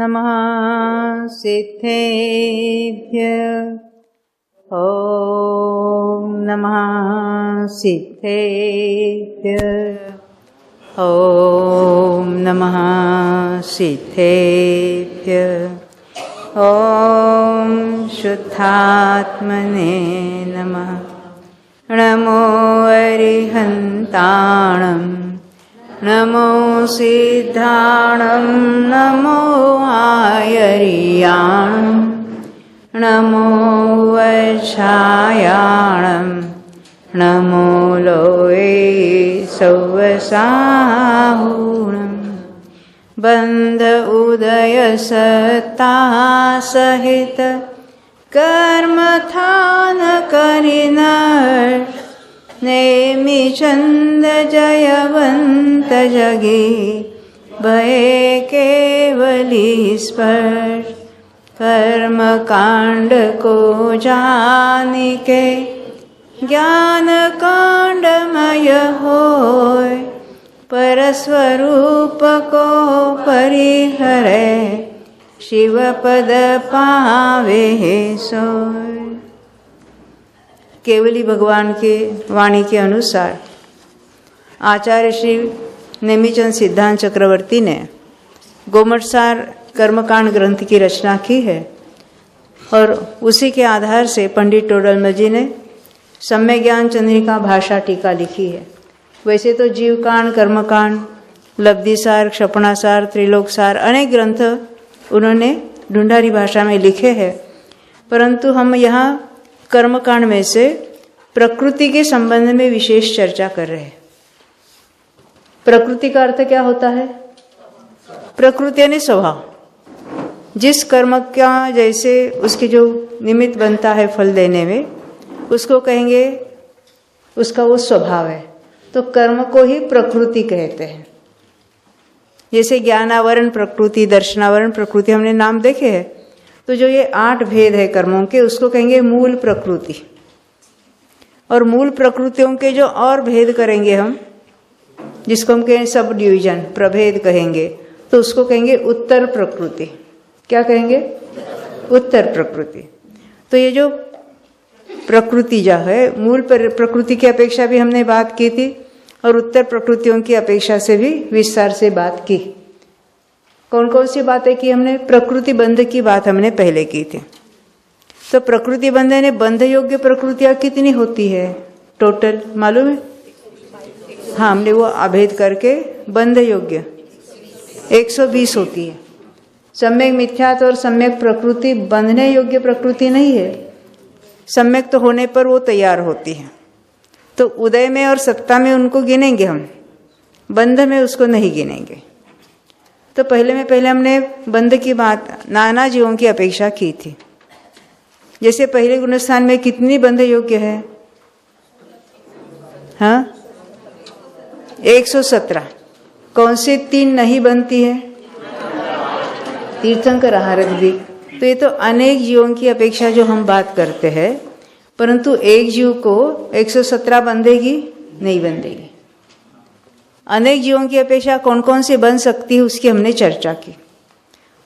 नमः सिद्धेभ्यः। ॐ नमः सिद्धेभ्यः। ॐ नमः सिद्धेभ्यः। ॐ शुद्धात्मने नमः। नमो अरिहन्ताणं नमो सिद्धाणं नमो आयर्याणं नमो वैशायाणं नमो लोये सौवसाहुणं बन्ध उदय सत्ता सहित कर्मथान करिनर नेमि चंद जयवंत जगे भये केवली स्पर्श कर्म कांड को जानिके ज्ञान कांडमय होय परस्वरूप को परिहरे शिव पद पावे सोय। केवली भगवान के वाणी के अनुसार आचार्य श्री नेमिचंद सिद्धांत चक्रवर्ती ने गोमटसार कर्मकांड ग्रंथ की रचना की है और उसी के आधार से पंडित टोडरमल जी ने सम्यक ज्ञान चंद्रिका भाषा टीका लिखी है। वैसे तो जीवकांड, कर्मकांड, लब्धिसार, क्षपणासार, त्रिलोकसार अनेक ग्रंथ उन्होंने ढूंढारी भाषा में लिखे हैं, परंतु हम यहाँ कर्मकांड में से प्रकृति के संबंध में विशेष चर्चा कर रहे हैं। प्रकृति का अर्थ क्या होता है? प्रकृति यानी स्वभाव। जिस कर्म का जैसे उसके जो निमित्त बनता है फल देने में, उसको कहेंगे उसका वो स्वभाव है। तो कर्म को ही प्रकृति कहते हैं। जैसे ज्ञानावरण प्रकृति, दर्शनावरण प्रकृति हमने नाम देखे हैं। तो जो ये 8 भेद है कर्मों के, उसको कहेंगे मूल प्रकृति। और मूल प्रकृतियों के जो और भेद करेंगे हम, जिसको हम कहेंगे सब डिवीजन, प्रभेद कहेंगे, तो उसको कहेंगे उत्तर प्रकृति। क्या कहेंगे? उत्तर प्रकृति। तो ये जो प्रकृति जो है, मूल प्रकृति की अपेक्षा भी हमने बात की थी और उत्तर प्रकृतियों की अपेक्षा से भी विस्तार से बात की। कौन कौन सी बातें की हमने? प्रकृति बंध की बात हमने पहले की थी। तो प्रकृति बंध ने बंध योग्य प्रकृतियां कितनी होती है टोटल मालूम है? हाँ, हमने वो अभेद करके बंध योग्य 120 होती है। सम्यक मिथ्यात्व और सम्यक प्रकृति बंधने योग्य प्रकृति नहीं है। सम्यक तो होने पर वो तैयार होती है, तो उदय में और सत्ता में उनको गिनेंगे हम, बंध में उसको नहीं गिनेंगे। तो पहले हमने बंध की बात नाना जीवों की अपेक्षा की थी। जैसे पहले गुणस्थान में कितनी बंध योग्य है? हाँ, 117। कौन से 3 नहीं बनती है? तीर्थंकर, आहारक भी। तो ये तो अनेक जीवों की अपेक्षा जो हम बात करते हैं, परंतु एक जीव को 117 बंधेगी? नहीं बंधेगी। अनेक जीवों की अपेक्षा कौन कौन से बन सकती है उसकी हमने चर्चा की।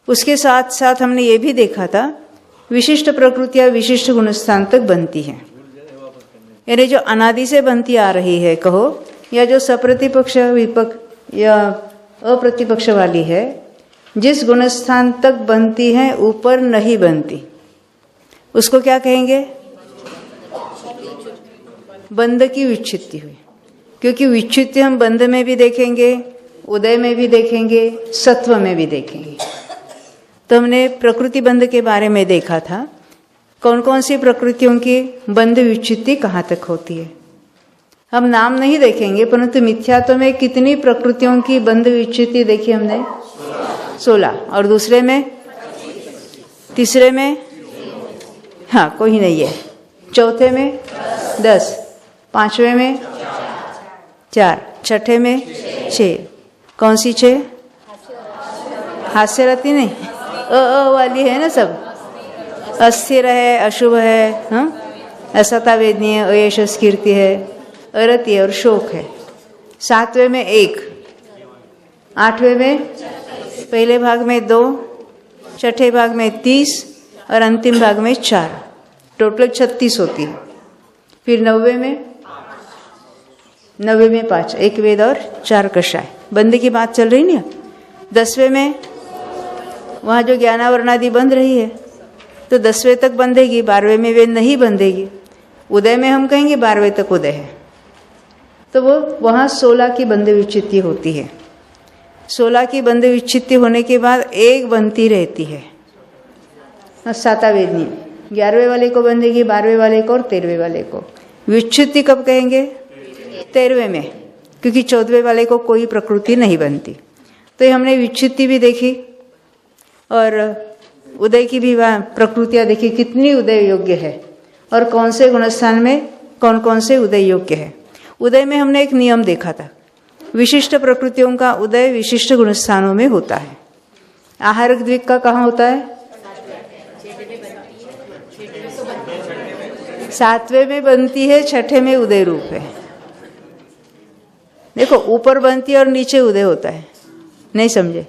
उसके साथ साथ हमने ये भी देखा था विशिष्ट प्रकृतियां विशिष्ट गुणस्थान तक बनती हैं, यानी जो अनादि से बनती आ रही है कहो, या जो सप्रतिपक्ष विपक्ष या अप्रतिपक्ष वाली है, जिस गुणस्थान तक बनती है ऊपर नहीं बनती, उसको क्या कहेंगे? बंध की विच्छित्ति हुई। क्योंकि विच्छित्ति हम बंध में भी देखेंगे, उदय में भी देखेंगे, सत्व में भी देखेंगे। तो हमने प्रकृति बंध के बारे में देखा था, कौन कौन सी प्रकृतियों की बंध विच्छित्ति कहाँ तक होती है। हम नाम नहीं देखेंगे, परंतु मिथ्यात्व में कितनी प्रकृतियों की बंध विच्छित्ति देखी हमने? 16। और दूसरे में, तीसरे में, हाँ कोई नहीं है, चौथे में 10, पांचवे में 4, छठे में 6। कौन सी 6? हास्यरति नहीं, अ वाली है ना सब। अस्थिर है, अशुभ है, हाँ, असता वेदनीय, अयशस कीर्ति है, अरति और शोक है। 7वें में 1, 8वें में पहले भाग में 2, छठे भाग में 30 और अंतिम भाग में 4, टोटल 36 होती है। फिर 90 में 5, एक वेद और 4 कषाय। बंदे की बात चल रही नहीं। 10वें में वहाँ जो ज्ञानावरणादि बंध रही है तो 10वें तक बंधेगी, 12वें में वेद नहीं बंधेगी। उदय में हम कहेंगे 12वें तक उदय है, तो वो वहाँ 16 की बंध विच्छित्ति होती है। 16 की बंध विच्छित्ति होने के बाद एक बनती रहती है, सातावेदनी। 11वें वाले को बंधेगी, 12वें वाले को और 13वें वाले को। विच्छित्ति कब कहेंगे? 13वें में, क्योंकि 14वें वाले को कोई प्रकृति नहीं बनती। तो ये हमने विच्छित्ति भी देखी और उदय की भी प्रकृतियाँ देखी, कितनी उदय योग्य है और कौन से गुणस्थान में कौन कौन से उदय योग्य है। उदय में हमने एक नियम देखा था, विशिष्ट प्रकृतियों का उदय विशिष्ट गुणस्थानों में होता है। आहारक द्विक का कहाँ होता है? 7वें में बनती है, 6ठे में उदय रूप है। देखो, ऊपर बनती है और नीचे उदय होता है, नहीं समझे?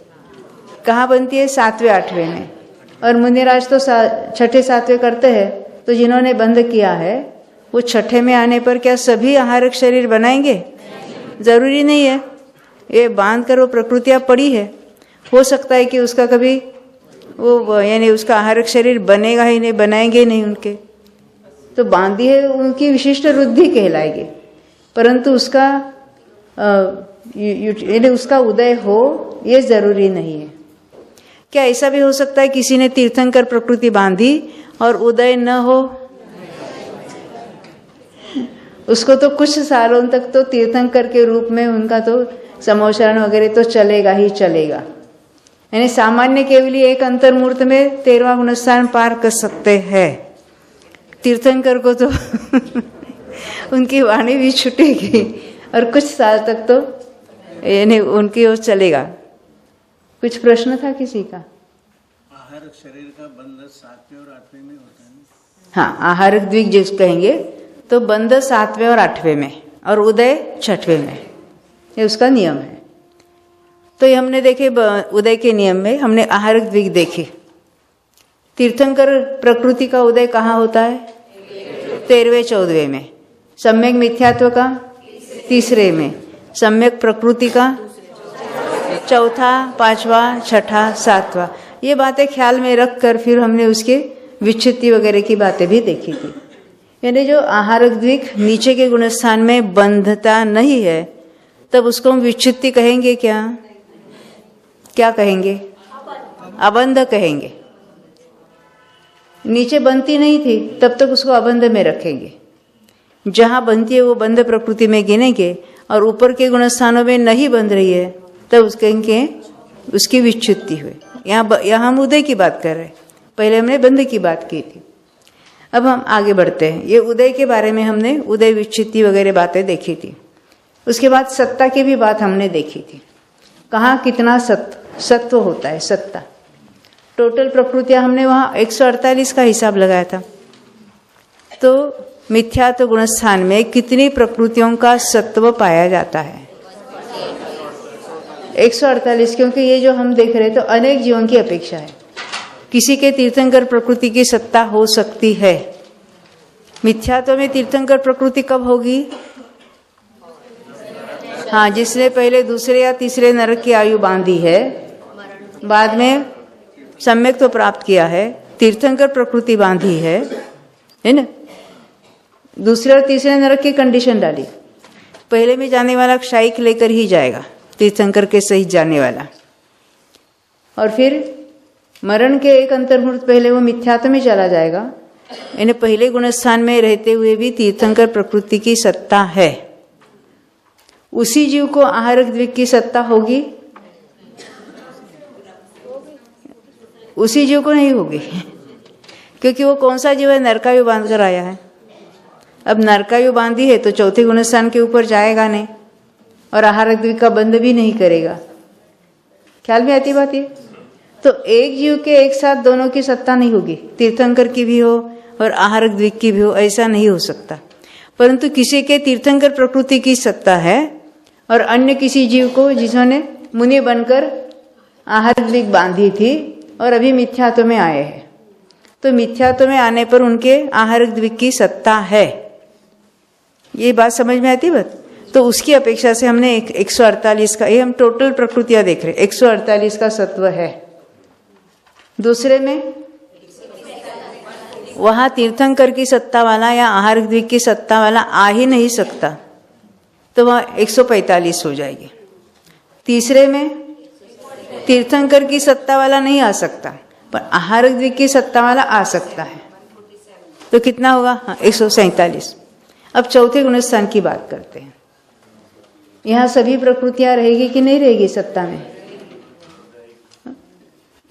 कहाँ बनती है? 7वें 8वें में। और मुनिराज तो 6ठे 7वें करते हैं, तो जिन्होंने बंद किया है वो 6ठे में आने पर क्या सभी आहारक शरीर बनाएंगे? जरूरी नहीं है। ये बांध कर वो प्रकृतियाँ पड़ी है, हो सकता है कि उसका कभी वो यानी उसका आहारक शरीर बनेगा ही नहीं, बनाएंगे नहीं उनके, तो बांधी है उनकी विशिष्ट रुद्धि कहलाएगी। परंतु उसका यानी उसका उदय हो ये जरूरी नहीं है। क्या ऐसा भी हो सकता है किसी ने तीर्थंकर प्रकृति बांधी और उदय न हो? उसको तो कुछ सालों तक तो तीर्थंकर के रूप में उनका तो समोचरण वगैरह तो चलेगा ही चलेगा। यानी सामान्य केवल एक अंतर्मूर्त में 13वां गुणस्थान पार कर सकते हैं। तीर्थंकर को तो उनकी वाणी भी छूटेगी और कुछ साल तक तो यानी उनकी ओर चलेगा। कुछ प्रश्न था किसी का? आहारक शरीर का बंध 7वें और 8वें में होता है। हाँ, आहारक द्विक जिस कहेंगे तो बंध 7वें और 8वें में और उदय 6ठवें में, ये उसका नियम है। तो ये हमने देखे उदय के नियम में हमने आहारक द्विक देखे। तीर्थंकर प्रकृति का उदय कहाँ होता है? 13वें 14वें में। सम्यक मिथ्यात्व का 3रे में। सम्यक प्रकृति का 4था, 5वां, 6ठा, 7वां। ये बातें ख्याल में रख कर फिर हमने उसके विच्छित्ति वगैरह की बातें भी देखी थी। यानी जो आहारक द्विक नीचे के गुणस्थान में बंधता नहीं है, तब उसको हम विच्छित्ति कहेंगे क्या? क्या कहेंगे? अबंध कहेंगे। नीचे बनती नहीं थी तब तक उसको अबंध में रखेंगे। जहाँ बनती है वो बंध प्रकृति में गिनेंगे और ऊपर के गुणस्थानों में नहीं बंध रही है तब उसके उसकी विच्छित्ति हुई। यहाँ हम उदय की बात कर रहे हैं, पहले हमने बंध की बात की थी। अब हम आगे बढ़ते हैं। ये उदय के बारे में हमने उदय विच्छित्ति वगैरह बातें देखी थी। उसके बाद सत्ता की भी बात हमने देखी थी। कहाँ कितना सत्व होता है, सत्ता। टोटल प्रकृतियाँ हमने वहाँ 148 का हिसाब लगाया था। तो मिथ्यात्व गुणस्थान में कितनी प्रकृतियों का सत्व पाया जाता है? 148, क्योंकि ये जो हम देख रहे हैं तो अनेक जीवों की अपेक्षा है। किसी के तीर्थंकर प्रकृति की सत्ता हो सकती है। मिथ्यात्व में तीर्थंकर प्रकृति कब होगी? हाँ, जिसने पहले दूसरे या तीसरे नरक की आयु बांधी है, बाद में सम्यक तो प्राप्त किया है, तीर्थंकर प्रकृति बांधी है ना? दूसरे और तीसरे नरक की कंडीशन डाली। पहले में जाने वाला क्षायिक लेकर ही जाएगा, तीर्थंकर के सहित जाने वाला। और फिर मरण के एक अंतर्मुहूर्त पहले वो मिथ्यात्व में चला जाएगा। इन्हें पहले गुणस्थान में रहते हुए भी तीर्थंकर प्रकृति की सत्ता है। उसी जीव को आहारक द्विक की सत्ता होगी? उसी जीव को नहीं होगी, क्योंकि वो कौन सा जीव है? नरकायु बांध कर आया है। अब नरकायु बांधी है तो चौथे गुणस्थान के ऊपर जाएगा नहीं और आहारक द्विक का बंध भी नहीं करेगा। ख्याल में आती बात ये? तो एक जीव के एक साथ दोनों की सत्ता नहीं होगी, तीर्थंकर की भी हो और आहारक द्विक की भी हो, ऐसा नहीं हो सकता। परंतु किसी के तीर्थंकर प्रकृति की सत्ता है और अन्य किसी जीव को जिन्होंने मुनि बनकर आहारक द्विक बांधी थी और अभी मिथ्यात्व में आए हैं। तो मिथ्यात्व में आने पर उनके आहारक द्विक की सत्ता है। ये बात समझ में आती बात? तो उसकी अपेक्षा से हमने 148 का, ये हम टोटल प्रकृतियां देख रहे, 148 का सत्व है। दूसरे में वहां तीर्थंकर की सत्ता वाला या आहारक द्विक की सत्ता वाला आ ही नहीं सकता, तो वहां 145 हो जाएगी। तीसरे में तीर्थंकर की सत्ता वाला नहीं आ सकता, पर आहारक द्विक की सत्ता वाला आ सकता है, तो कितना होगा? हाँ, 147। अब चौथे गुणस्थान की बात करते हैं। यहाँ सभी प्रकृतियां रहेगी कि नहीं रहेगी सत्ता में?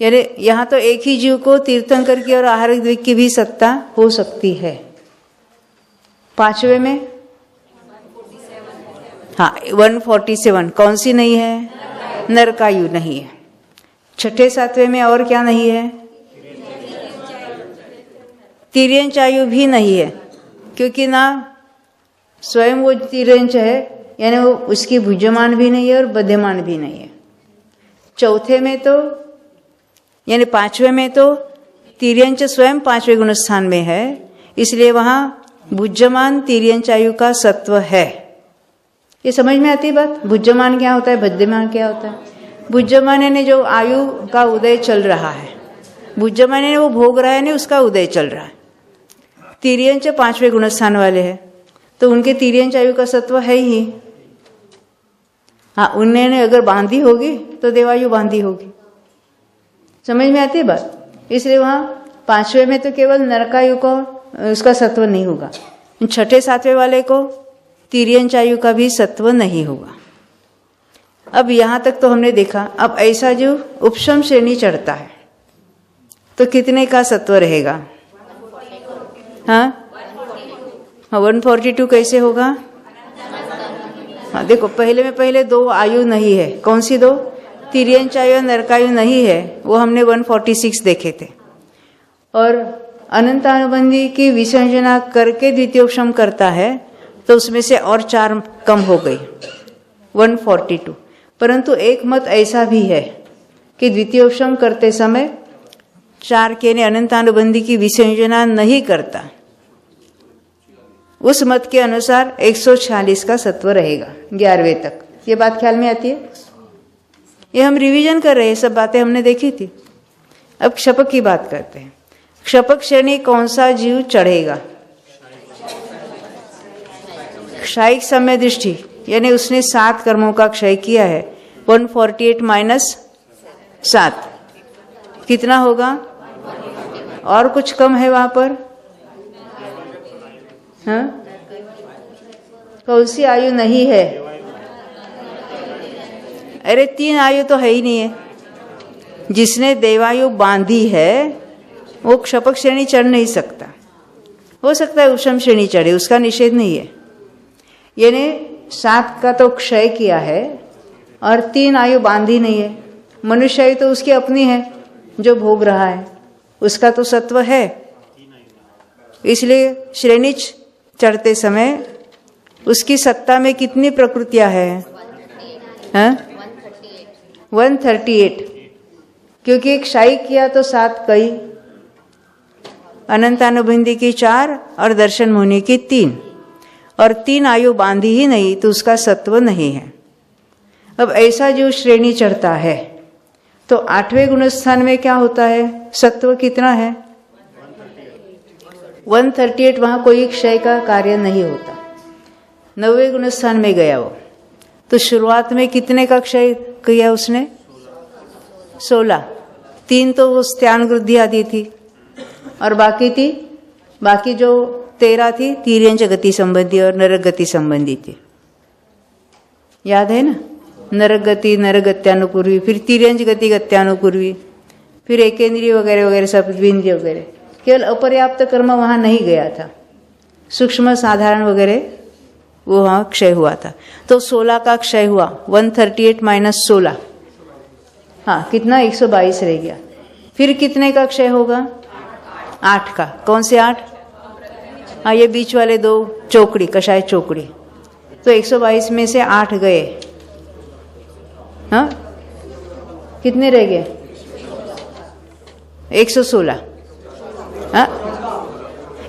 यानी यहाँ तो एक ही जीव को तीर्थंकर की और आहारक द्विक की भी सत्ता हो सकती है। पांचवे में हाँ 147 कौन सी नहीं है? नरकायु नहीं है। छठे सातवें में और क्या नहीं है? तिर्यंच आयु भी नहीं है, क्योंकि ना स्वयं वो तिर्यंच है, यानी वो उसकी भुज्यमान भी नहीं है और बध्यमान भी नहीं है। चौथे में तो यानी पांचवें में तो तिर्यंच स्वयं पांचवें गुणस्थान में है, इसलिए वहां भुज्यमान तिर्यंच आयु का सत्व है। ये समझ में आती बात? भुज्यमान क्या होता है, बध्यमान क्या होता है? भुज्यमान यानी जो आयु का उदय चल रहा है, भुज्यमान यानी वो भोग रहा है, नहीं उसका उदय चल रहा है। तिर्यंच पांचवें गुणस्थान वाले हैं, तो उनके तिर्यंच आयु का सत्व है ही। हाँ, उन्होंने अगर बांधी होगी तो देवायु बांधी होगी। समझ में आती है बात? इसलिए वहां पांचवें में तो केवल नरकायु को उसका सत्व नहीं होगा, छठे सातवें वाले को तिर्यंच आयु का भी सत्व नहीं होगा। अब यहां तक तो हमने देखा। अब ऐसा जो उपशम श्रेणी चढ़ता है तो कितने का सत्व रहेगा? हाँ 142 कैसे होगा? हाँ देखो, पहले में पहले दो आयु नहीं है। कौन सी दो? तिर्यंच आयु और नरकायु नहीं है, वो हमने 146 देखे थे। और अनंतानुबंधी की विसर्जना करके द्वितीयोपशम करता है, तो उसमें से और 4 कम हो गई, 142। परंतु एक मत ऐसा भी है कि द्वितीयोपशम करते समय 4 के ने अनंतानुबंधी की विसंयोजना नहीं करता। उस मत के अनुसार 146 का सत्व रहेगा 11वें तक। ये बात ख्याल में आती है? ये हम रिवीजन कर रहे हैं, सब बातें हमने देखी थी। अब क्षपक की बात करते हैं। क्षपक श्रेणी कौन सा जीव चढ़ेगा? क्षयिक समय दृष्टि, यानी उसने 7 कर्मों का क्षय किया है। 148 माइनस 7 कितना होगा? और कुछ कम है वहां पर? हाँ, कौन सी आयु नहीं है? अरे 3 आयु तो है ही नहीं है। जिसने देवायु बांधी है वो क्षपक श्रेणी चढ़ नहीं सकता। हो सकता है उपशम श्रेणी चढ़े, उसका निषेध नहीं है। यानी 7 का तो क्षय किया है और 3 आयु बांधी नहीं है। मनुष्य आयु तो उसकी अपनी है, जो भोग रहा है, उसका तो सत्व है। इसलिए श्रेणी चढ़ते समय उसकी सत्ता में कितनी प्रकृतियां हैं? 138, क्योंकि एक क्षय किया तो 7 कई, अनंतानुबंधी की 4 और दर्शन मुनि की 3, और 3 आयु बांधी ही नहीं, तो उसका सत्व नहीं है। अब ऐसा जो श्रेणी चढ़ता है तो 8वें गुणस्थान में क्या होता है? सत्व कितना है? 138। वहां कोई क्षय का कार्य नहीं होता। 9वें गुणस्थान में गया वो, तो शुरुआत में कितने का क्षय किया उसने? 16। 3 तो वो स्त्यान वृद्धि आदि थी, और बाकी जो 13 थी तिर्यंच गति संबंधी और नरक गति संबंधी थी। याद है ना? नरक गति नरक गत्यानुपूर्वी, फिर तिर्यंच गति गत्यानुपूर्वी, फिर एकेंद्रीय वगैरह वगैरह सब द्विंद्रिय वगैरह। केवल अपर्याप्त कर्म वहां नहीं गया था, सूक्ष्म साधारण वगैरह वो वहां क्षय हुआ था। तो 16 का क्षय हुआ, 138 माइनस 16, हाँ कितना? 122 रह गया। फिर कितने का क्षय होगा? 8 का। कौन से 8? हाँ, ये बीच वाले 2 चौकड़ी, कषाय चौकड़ी। तो 122 में से 8 गए। हाँ, कितने रह गए? 116, हाँ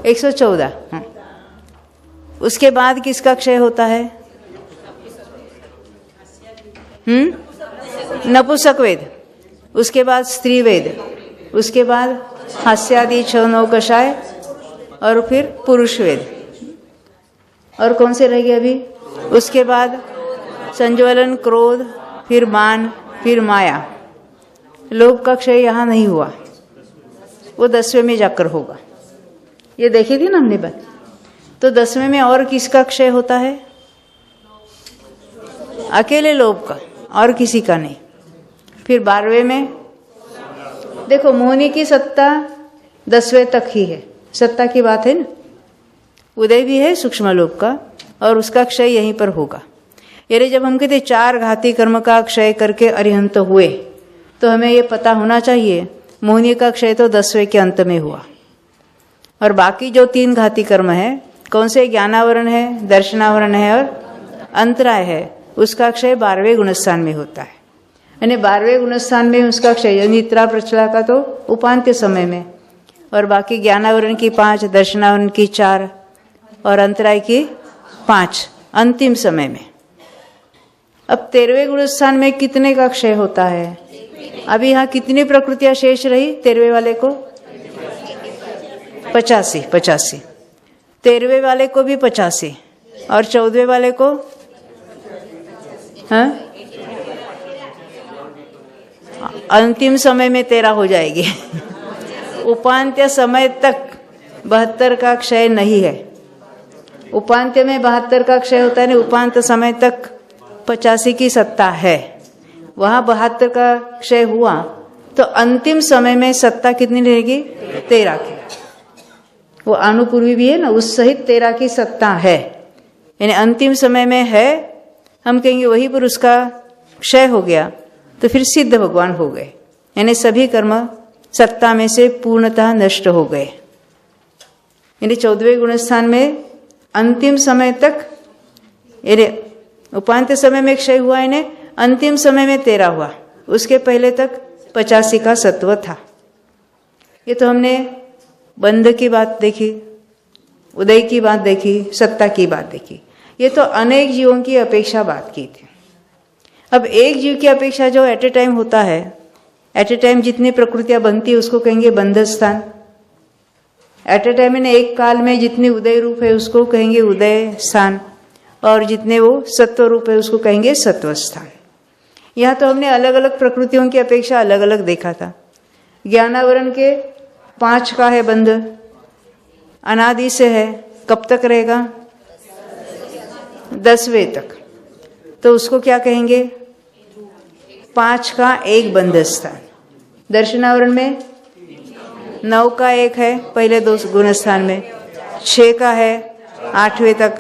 114, हाँ। उसके बाद किसका क्षय होता है? नपुंसक वेद, उसके बाद स्त्री वेद, उसके बाद हास्यादि 6 9 कषाय, और फिर पुरुष वेद। और कौन से रह गए अभी? उसके बाद संज्वलन, क्रोध, फिर मान, फिर माया। लोभ का क्षय यहाँ नहीं हुआ, वो 10वें में जाकर होगा। ये देखी थी ना हमने बात। तो 10वें में और किसका क्षय होता है? अकेले लोभ का, और किसी का नहीं। फिर 12वें में देखो, मोहिनी की सत्ता 10वें तक ही है, सत्ता की बात है ना। उदय भी है सूक्ष्म लोभ का, और उसका क्षय यहीं पर होगा। यानी जब हम कहते 4 घाती कर्म का क्षय करके अरिहंत हुए, तो हमें ये पता होना चाहिए मोहिनी का क्षय तो 10वें के अंत में हुआ, और बाकी जो 3 घाती कर्म है, कौन से? ज्ञानावरण है, दर्शनावरण है और अंतराय है, उसका क्षय 12वें गुणस्थान में होता है। यानी 12वें गुणस्थान में उसका क्षय, निद्रा प्रचला का तो उपांत्य समय में, और बाकी ज्ञानावरण की 5, दर्शनावरण की 4 और अंतराय की 5 अंतिम समय में। अब 13वें गुणस्थान में कितने का क्षय होता है? अभी यहाँ कितनी प्रकृतियां शेष रही 13वें वाले को? 85। 13वें वाले को भी 85, और 14वें वाले को, हाँ, अंतिम समय में 13 हो जाएगी। उपांत्य समय तक 72 का क्षय नहीं है। उपांत्य में 72 का क्षय होता है ना, उपांत समय तक 85 की सत्ता है, वहां 72 का क्षय हुआ, तो अंतिम समय में सत्ता कितनी रहेगी? 13 की। वो अनुपूर्वी भी है ना, उस सहित 13 की सत्ता है। यानी अंतिम समय में है, हम कहेंगे वहीं पर उसका क्षय हो गया, तो फिर सिद्ध भगवान हो गए। यानी सभी कर्म सत्ता में से पूर्णतः नष्ट हो गए। यानी 14वें गुणस्थान में अंतिम समय तक, यानी उपांत्य समय में क्षय हुआ, यानी अंतिम समय में 13 हुआ, उसके पहले तक 85 का सत्व था। ये तो हमने बंध की बात देखी, उदय की बात देखी, सत्ता की बात देखी। ये तो अनेक जीवों की अपेक्षा बात की थी। अब एक जीव की अपेक्षा जो एट ए टाइम होता है, एट ए टाइम जितनी प्रकृतियां बनती है उसको कहेंगे बंध स्थान। एट ए टाइम एक काल में जितनी उदय रूप है उसको कहेंगे उदय स्थान, और जितने वो सत्व रूप है उसको कहेंगे सत्व स्थान। यहाँ तो हमने अलग अलग प्रकृतियों की अपेक्षा अलग अलग देखा था। ज्ञानावरण के 5 का है बंध, अनादि से है, कब तक रहेगा? 10वें तक। तो उसको क्या कहेंगे? 5 का 1 बंध स्थान। दर्शनावरण में 9 का 1 है पहले 2 गुणस्थान में, 6 का है 8वें तक,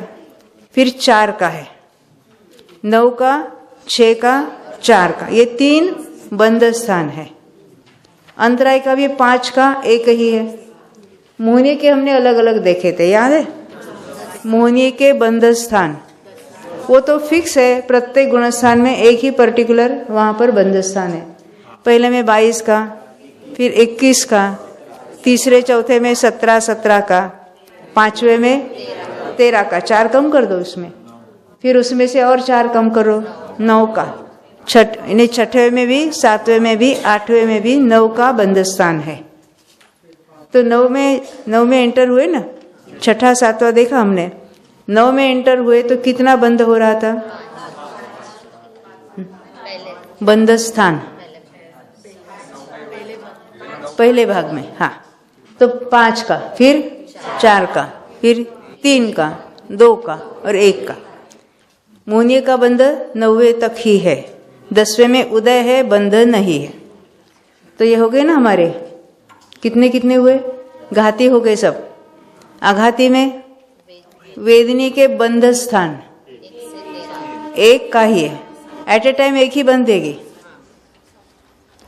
फिर 4 का है, 9 का, 6 का, 4 का, ये 3 बंध स्थान है। अंतराय का भी 5 का 1 ही है। मोहिनी के हमने अलग अलग देखे थे, याद है? मोहिनी के बंध स्थान वो तो फिक्स है, प्रत्येक गुणस्थान में एक ही पर्टिकुलर वहां पर बंध स्थान है। पहले में 22 का, फिर 21 का, तीसरे चौथे में 17 का, 5वें में 13 का, 4 कम कर दो उसमें, फिर उसमें से और 4 कम करो, 9 का, छठे में भी, 7वें में भी, 8वें में भी 9 का बंध स्थान है। तो 9 में एंटर हुए ना, 6ठा 7वां देखा हमने, 9 में एंटर हुए तो कितना बंध हो रहा था? बंध स्थान पहले भाग में, हाँ, तो 5 का, फिर 4 का, फिर 3 का, 2 का और 1 का। मोहिनी का बंध 9वें तक ही है, 10वें में उदय है, बंध नहीं है। तो ये हो गए ना हमारे, कितने कितने हुए? घाती हो गए सब। आघाती में वेदिनी के बंध स्थान 1 का ही है, एट ए टाइम 1 ही बंधेगी।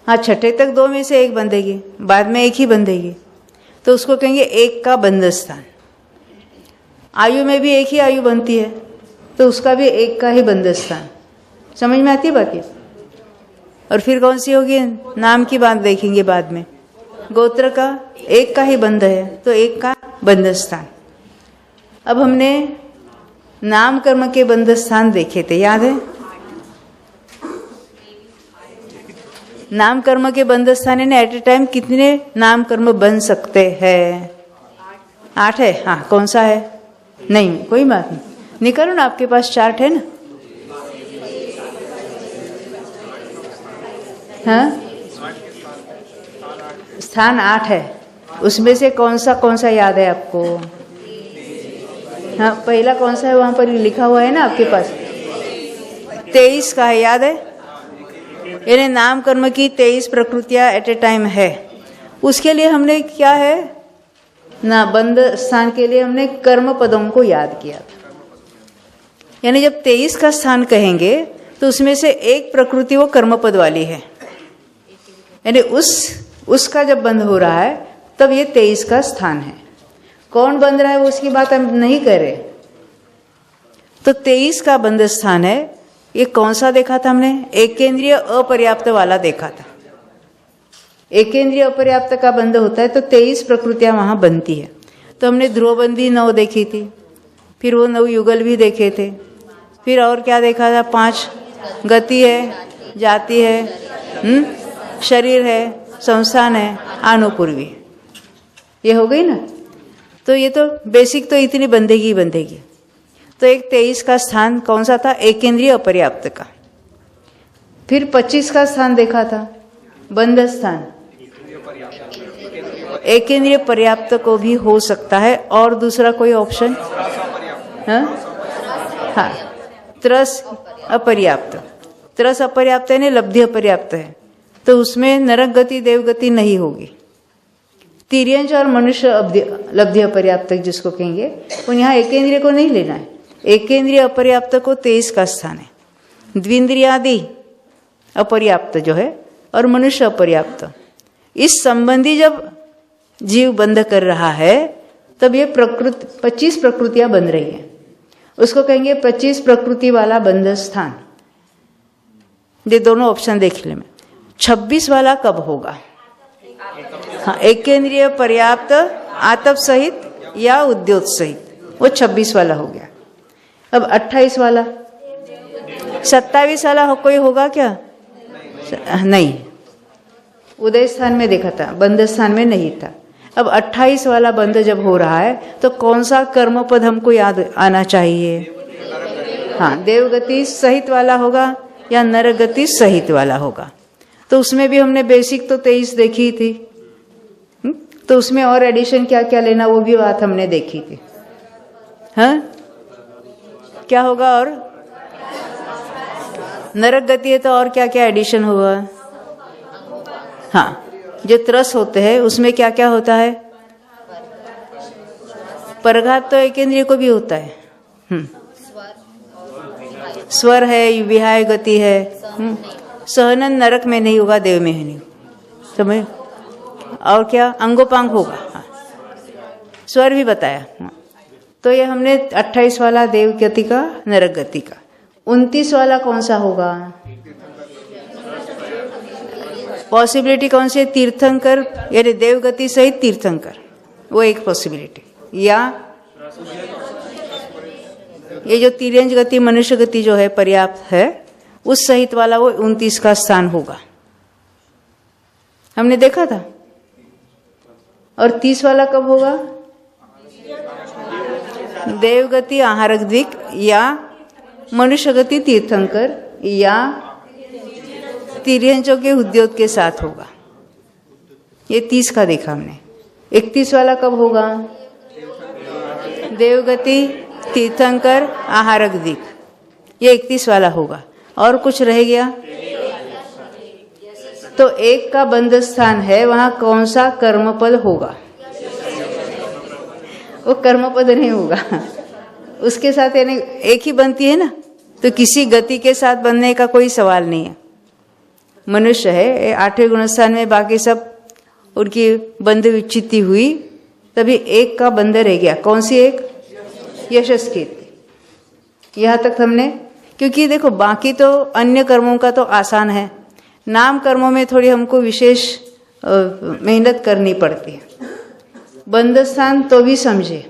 हाँ, छठे तक 2 में से 1 बंधेगी, बाद में 1 ही बंधेगी, तो उसको कहेंगे 1 का बंध स्थान। आयु में भी 1 ही आयु बनती है, तो उसका भी 1 का ही बंध स्थान। समझ में आती है बात ये? और फिर कौन सी होगी? नाम की बात देखेंगे बाद में। गोत्र का एक का ही बंध है, तो एक का बंध स्थान। अब हमने नाम कर्म के बंध स्थान देखे थे, याद है? नाम कर्म के बंध स्थान यानी एट ए टाइम कितने नाम कर्म बन सकते हैं? 8 है। हाँ, कौन सा है? नहीं, कोई बात नहीं, निकालो ना, आपके पास चार्ट है ना। हाँ, स्थान 8 है, उसमें से कौन सा याद है आपको? हाँ, पहला कौन सा है? वहां पर लिखा हुआ है ना आपके पास, 23 का है, याद है? यानी नाम कर्म की 23 प्रकृतियां एट ए टाइम है। उसके लिए हमने क्या है ना, बंद स्थान के लिए हमने कर्म पदों को याद किया था। यानी जब 23 का स्थान कहेंगे तो उसमें से एक प्रकृति वो कर्म पद वाली है, यानी उसका जब बंद हो रहा है तब ये 23 का स्थान है। कौन बंध रहा है वो उसकी बात हम नहीं कर रहे। तो 23 का बंध स्थान है। ये कौन सा देखा था हमने? एक केंद्रीय अपर्याप्त वाला देखा था। एक केंद्रीय अपर्याप्त का बंध होता है तो 23 प्रकृतियां वहां बनती है। तो हमने ध्रुवबंदी 9 देखी थी, फिर वो 9 युगल भी देखे थे, फिर और क्या देखा था? 5 गति है, जाति है, शरीर है, संस्थान है, अनुपूर्वी। ये हो गई ना। तो ये तो बेसिक तो इतनी बंधेगी। तो एक 23 का स्थान कौन सा था? एक केंद्रीय अपर्याप्त का। फिर 25 का स्थान देखा था, बंध स्थान। एक केंद्रीय पर्याप्त को भी हो सकता है, और दूसरा कोई ऑप्शन? हाँ, त्रस अपर्याप्त। त्रस अपर्याप्त है, लब्धि अपर्याप्त है, तो उसमें नरक गति देवगति नहीं होगी। तिर्यंच और मनुष्य लब्धि अपर्याप्त जिसको कहेंगे, तो यहाँ एक केंद्रीय को नहीं लेना है। एक केंद्रीय अपर्याप्त को 23 का स्थान है। द्विंद्रियादि अपर्याप्त जो है और मनुष्य अपर्याप्त, इस संबंधी जब जीव बंध कर रहा है तब ये 25 प्रकृतियां बन रही हैं, उसको कहेंगे 25 प्रकृति वाला बंध स्थान। ये दोनों ऑप्शन देख ले। में 26 वाला कब होगा? हाँ, एक केंद्रीय पर्याप्त आतप सहित या उद्योत सहित, वो 26 वाला हो गया। अब 28 वाला, 27 वाला कोई होगा क्या? नहीं, उदय स्थान में देखा था, बंध स्थान में नहीं था। अब 28 वाला बंध जब हो रहा है तो कौन सा कर्म पद हमको याद आना चाहिए? हाँ, देवगति सहित वाला होगा या नरगति सहित वाला होगा। तो उसमें भी हमने बेसिक तो 23 देखी थी, तो उसमें और एडिशन क्या क्या लेना वो भी बात हमने देखी थी। हाँ, क्या होगा? और नरक गति है तो और क्या क्या एडिशन होगा? हाँ, जो त्रस होते हैं उसमें क्या क्या होता है? परघात तो एक इंद्रिय को भी होता है। स्वर है, विहाय गति है। सहनन नरक में नहीं होगा, देव में ही नहीं, समझ? और क्या? अंगोपांग होगा। हाँ, स्वर भी बताया। हाँ, तो ये हमने 28 वाला देव गति का, नरक गति का। 29 वाला कौन सा होगा? पॉसिबिलिटी कौन सी है? तीर्थंकर, यानी देवगति सहित तीर्थंकर, वो एक पॉसिबिलिटी। या ये जो तिर्यंच गति मनुष्य गति जो है पर्याप्त है, उस सहित वाला वो 29 का स्थान होगा, हमने देखा था। और 30 वाला कब होगा? देवगति आहारक द्विक या मनुष्य गति तीर्थंकर या तिर्यंचों के उद्योग के साथ होगा। ये 30 का देखा हमने। 31 वाला कब होगा? देवगति तीर्थंकर आहारक द्विक, ये 31 वाला होगा। और कुछ रह गया? तो एक का बंध स्थान है, वहां कौन सा कर्मपद होगा? वो कर्मपद नहीं होगा, उसके साथ यानी एक ही बनती है ना, तो किसी गति के साथ बनने का कोई सवाल नहीं है। मनुष्य है 8वें गुणस्थान में, बाकी सब उनकी बंध विच्छित्ति हुई, तभी एक का बंध रह गया। कौन सी एक? यशस कीर्ति। यहां तक हमने, क्योंकि देखो बाकी तो अन्य कर्मों का तो आसान है, नाम कर्मों में थोड़ी हमको विशेष मेहनत करनी पड़ती है। बंद स्थान तो भी समझे।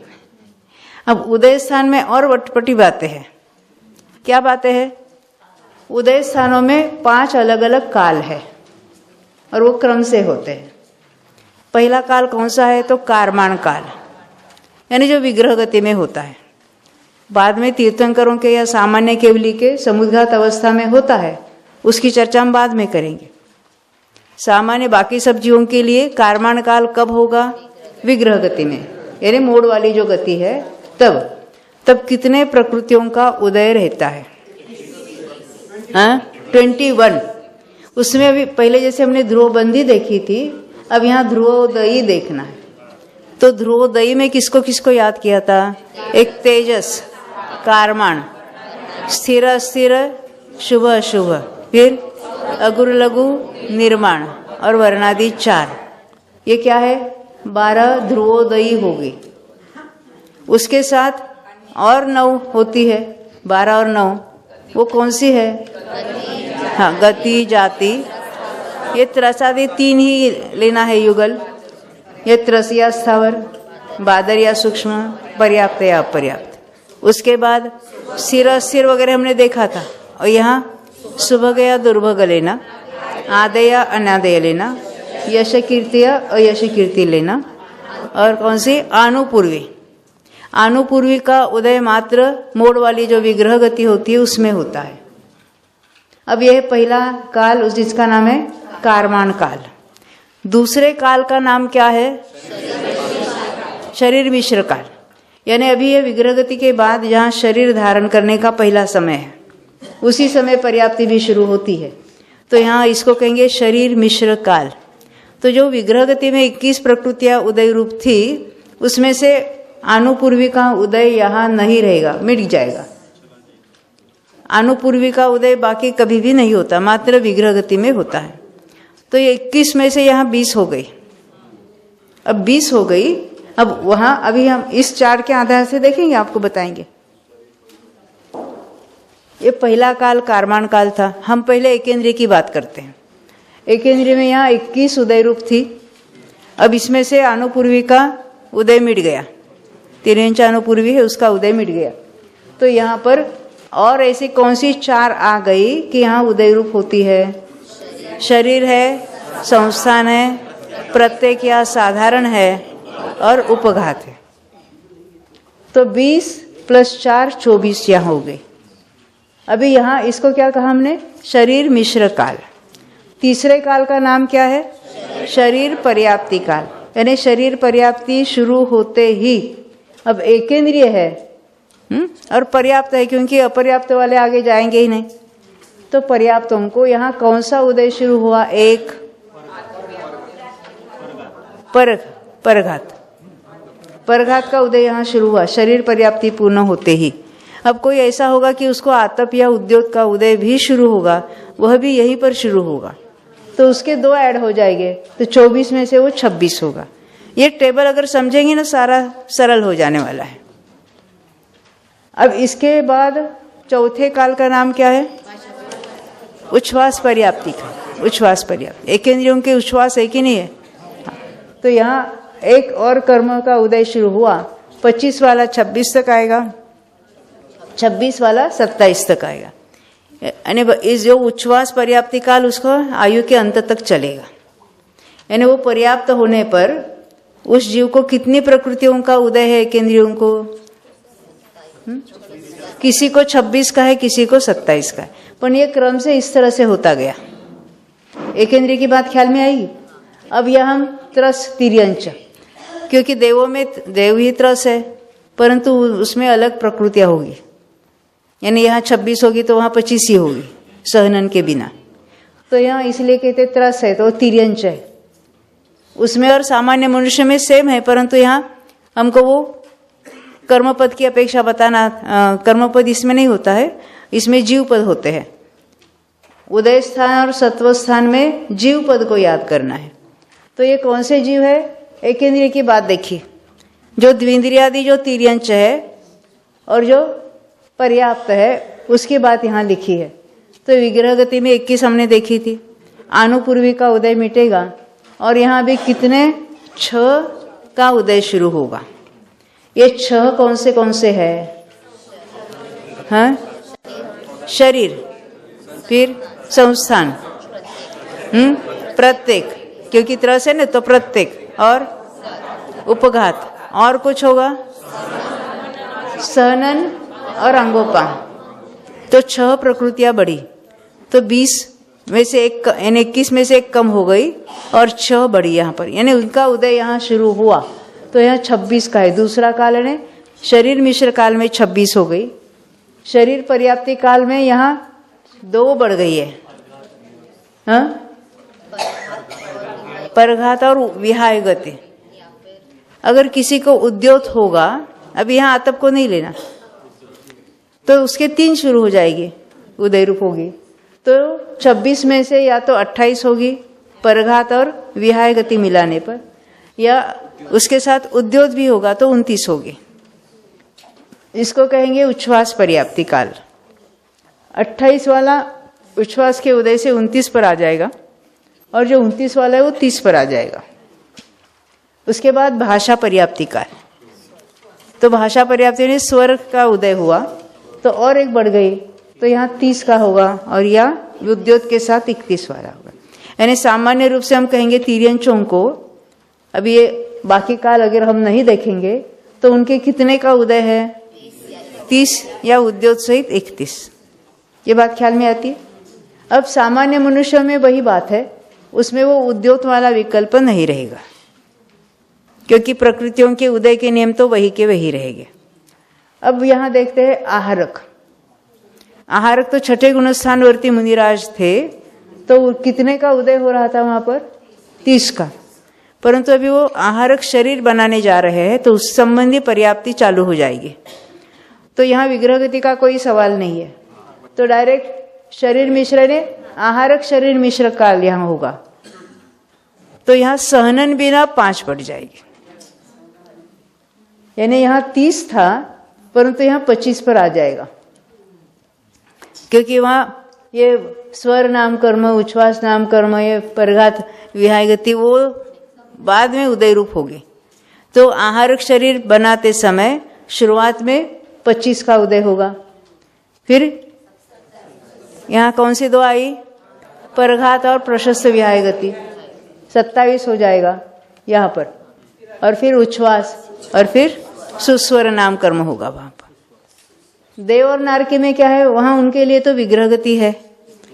अब उदय स्थान में और वटपटी बातें हैं। क्या बातें हैं? उदय स्थानों में 5 अलग अलग काल है और वो क्रम से होते हैं। पहला काल कौन सा है? तो कारमाण काल, यानी जो विग्रह गति में होता है। बाद में तीर्थंकरों के या सामान्य केवली के समुद्घात अवस्था में होता है, उसकी चर्चा हम बाद में करेंगे। सामान्य बाकी सब जीवों के लिए कारमाण काल कब होगा? विग्रह गति में, यानी मोड़ वाली जो गति है तब कितने प्रकृतियों का उदय रहता है? 21। उसमें अभी पहले जैसे हमने ध्रुवबंदी देखी थी, अब यहाँ ध्रुवोदयी देखना है। तो ध्रुवोदयी में किसको किसको याद किया था? एक तेजस, कारमाण, स्थिर अस्थिर, शुभ अशुभ, फिर अगुर लघु, निर्माण और वर्णादि 4। ये क्या है? 12 ध्रुवोदयी होगी। उसके साथ और 9 होती है, 12 और 9। वो कौन सी है? हाँ, गति, जाति। ये त्रसादि 3 ही लेना है युगल। ये त्रस या स्थावर, बादर या सूक्ष्म, पर्याप्त या अपर्याप्त। उसके बाद स्थिर अस्थिर वगैरह हमने देखा था। और यहाँ सुभग या दुर्भग लेना, आदय या अनादय लेना, यश कीर्ति या अयश कीर्ति लेना। और कौन सी? आनुपूर्वी। आनुपूर्वी का उदय मात्र मोड़ वाली जो विग्रह गति होती है उसमें होता है। अब यह पहला काल जिसका नाम है कारमाण काल। दूसरे काल का नाम क्या है? शरीर मिश्र काल, यानी अभी ये विग्रह गति के बाद जहाँ शरीर धारण करने का पहला समय है, उसी समय पर्याप्ति भी शुरू होती है। तो यहाँ इसको कहेंगे शरीर मिश्र काल। तो जो विग्रह गति में 21 प्रकृतियां उदय रूप थी, उसमें से आनुपूर्वी का उदय यहाँ नहीं रहेगा, मिट जाएगा। आनुपूर्वी का उदय बाकी कभी भी नहीं होता, मात्र विग्रह गति में होता है। तो ये 21 में से यहाँ 20 हो गई। अब 20 हो गई। अब वहां अभी हम इस 4 के आधार से देखेंगे, आपको बताएंगे। ये पहला काल कारमाण काल था। हम पहले एकेंद्रिय की बात करते हैं। एकेंद्रिय में यहाँ 21 उदय रूप थी। अब इसमें से आनुपूर्वी का उदय मिट गया, 3 आनुपूर्वी है, उसका उदय मिट गया। तो यहाँ पर और ऐसी कौन सी 4 आ गई कि यहाँ उदय रूप होती है? शरीर है, संस्थान है, प्रत्येक या साधारण है और उपघात है। तो 20 + 4 24 यहाँ हो गई। अभी यहाँ इसको क्या कहा हमने? शरीर मिश्र काल। तीसरे काल का नाम क्या है? शरीर पर्याप्ति काल, यानी शरीर पर्याप्ति शुरू होते ही अब एकेंद्रिय है और पर्याप्त है, क्योंकि अपर्याप्त वाले आगे जाएंगे ही नहीं। तो पर्याप्तों को यहाँ कौन सा उदय शुरू हुआ? एक परघात का उदय यहाँ शुरू हुआ, शरीर पर्याप्ति पूर्ण होते ही। अब कोई ऐसा होगा कि उसको आतप या उद्योग का उदय भी शुरू होगा, वह भी यहीं पर शुरू होगा, तो उसके 2 ऐड हो जाएंगे, तो 24 में से वो 26 होगा। ये टेबल अगर समझेंगे ना, सारा सरल हो जाने वाला है। अब इसके बाद चौथे काल का नाम क्या है? उच्छ्वास पर्याप्ति का। उच्छ्वास पर्याप्ति, एकेंद्रियों के उच्छ्वास एक ही नहीं है। तो यहाँ एक और कर्म का उदय शुरू हुआ। 25 वाला 26 तक आएगा, 26 वाला 27 तक आएगा। यानी इस जो उच्छ्वास पर्याप्ति काल उसको आयु के अंत तक चलेगा। यानी वो पर्याप्त होने पर उस जीव को कितनी प्रकृतियों का उदय है? केंद्रियों को किसी को 26 का है, किसी को 27 का है, पर ये क्रम से इस तरह से होता गया। एकेंद्रिय की बात ख्याल में आई। अब यह हम त्रस तिर्यंच, क्योंकि देवों में देव ही त्रस है, परंतु उसमें अलग प्रकृतियां होगी। यानी यहाँ 26 होगी तो वहाँ 25 ही होगी सहनन के बिना। तो यहाँ इसलिए कहते त्रस है, तो तिर्यंच है। उसमें और सामान्य मनुष्य में सेम है, परंतु यहाँ हमको वो कर्मपद की अपेक्षा बताना, कर्मपद इसमें नहीं होता है, इसमें जीव पद होते हैं। उदय स्थान और सत्व स्थान में जीव पद को याद करना है। तो ये कौन से जीव है? एकेंद्रिय की बात देखिए, जो द्विंद्रियादि जो तिर्यंच है और जो पर्याप्त है, उसकी बात यहाँ लिखी है। तो विग्रह गति में 21 हमने देखी थी। आनुपूर्वी का उदय मिटेगा और यहाँ भी कितने 6 का उदय शुरू होगा। ये 6 कौन से है? हाँ, शरीर, फिर संस्थान, प्रत्येक, क्योंकि त्र से न तो प्रत्येक, और उपघात, और कुछ होगा सहनन और अंगोपान। तो 6 प्रकृतियां बढ़ी, तो 20 में से एक यानी 21 में से एक कम हो गई और 6 बढ़ी यहाँ पर, यानी उनका उदय यहाँ शुरू हुआ। तो यहाँ 26 का है। दूसरा काल है शरीर मिश्र काल में 26 हो गई। शरीर पर्याप्ति काल में यहाँ 2 बढ़ गई है। हाँ, परघात और विहाय गति। अगर किसी को उद्योत होगा, अब यहाँ आतप को नहीं लेना, तो उसके 3 शुरू हो जाएगी, उदय रूप होगी। तो 26 में से या तो 28 होगी परघात और विहाय गति मिलाने पर, या उसके साथ उद्योत भी होगा तो 29 होगी। इसको कहेंगे उच्छ्वास पर्याप्ति काल। 28 वाला उच्छ्वास के उदय से 29 पर आ जाएगा, और जो 29 वाला है वो 30 पर आ जाएगा। उसके बाद भाषा पर्याप्ति काल। तो भाषा पर्याप्ति में स्वर का उदय हुआ तो और एक बढ़ गई, तो यहाँ 30 का होगा, और या उद्योत के साथ 31 वाला होगा। यानी सामान्य रूप से हम कहेंगे तिर्यंचों को, अभी ये बाकी काल अगर हम नहीं देखेंगे तो उनके कितने का उदय है? 30 या उद्योत सहित 31। ये बात ख्याल में आती है। अब सामान्य मनुष्यों में वही बात है, उसमें वो उद्योत वाला विकल्प नहीं रहेगा, क्योंकि प्रकृतियों के उदय के नियम तो वही के वही रहेंगे। अब यहाँ देखते हैं आहारक। आहारक तो 6ठे गुणस्थानवर्ती मुनिराज थे, तो कितने का उदय हो रहा था वहां पर? 30 का। परंतु अभी वो आहारक शरीर बनाने जा रहे हैं, तो उस संबंधी पर्याप्ति चालू हो जाएगी। तो यहाँ विग्रह गति का कोई सवाल नहीं है, तो डायरेक्ट शरीर मिश्र ने आहारक शरीर मिश्र काल यहाँ होगा। तो यहाँ सहनन बिना 5 बढ़ जाएगी, यानी यहाँ 30 था परंतु यहाँ 25 पर आ जाएगा, क्योंकि वहां ये स्वर नाम कर्म, उच्छ्वास नाम कर्म, ये परघात विहाय गति वो बाद में उदय रूप होगी। तो आहारक शरीर बनाते समय शुरुआत में 25 का उदय होगा, फिर यहाँ कौन सी 2 आई? परघात और प्रशस्त विहाय गति, 27 हो जाएगा यहाँ पर, और फिर उच्छ्वास, और फिर सुस्वर नाम कर्म होगा वहां पर। देव और नारकी में क्या है? वहां उनके लिए तो विग्रह गति है,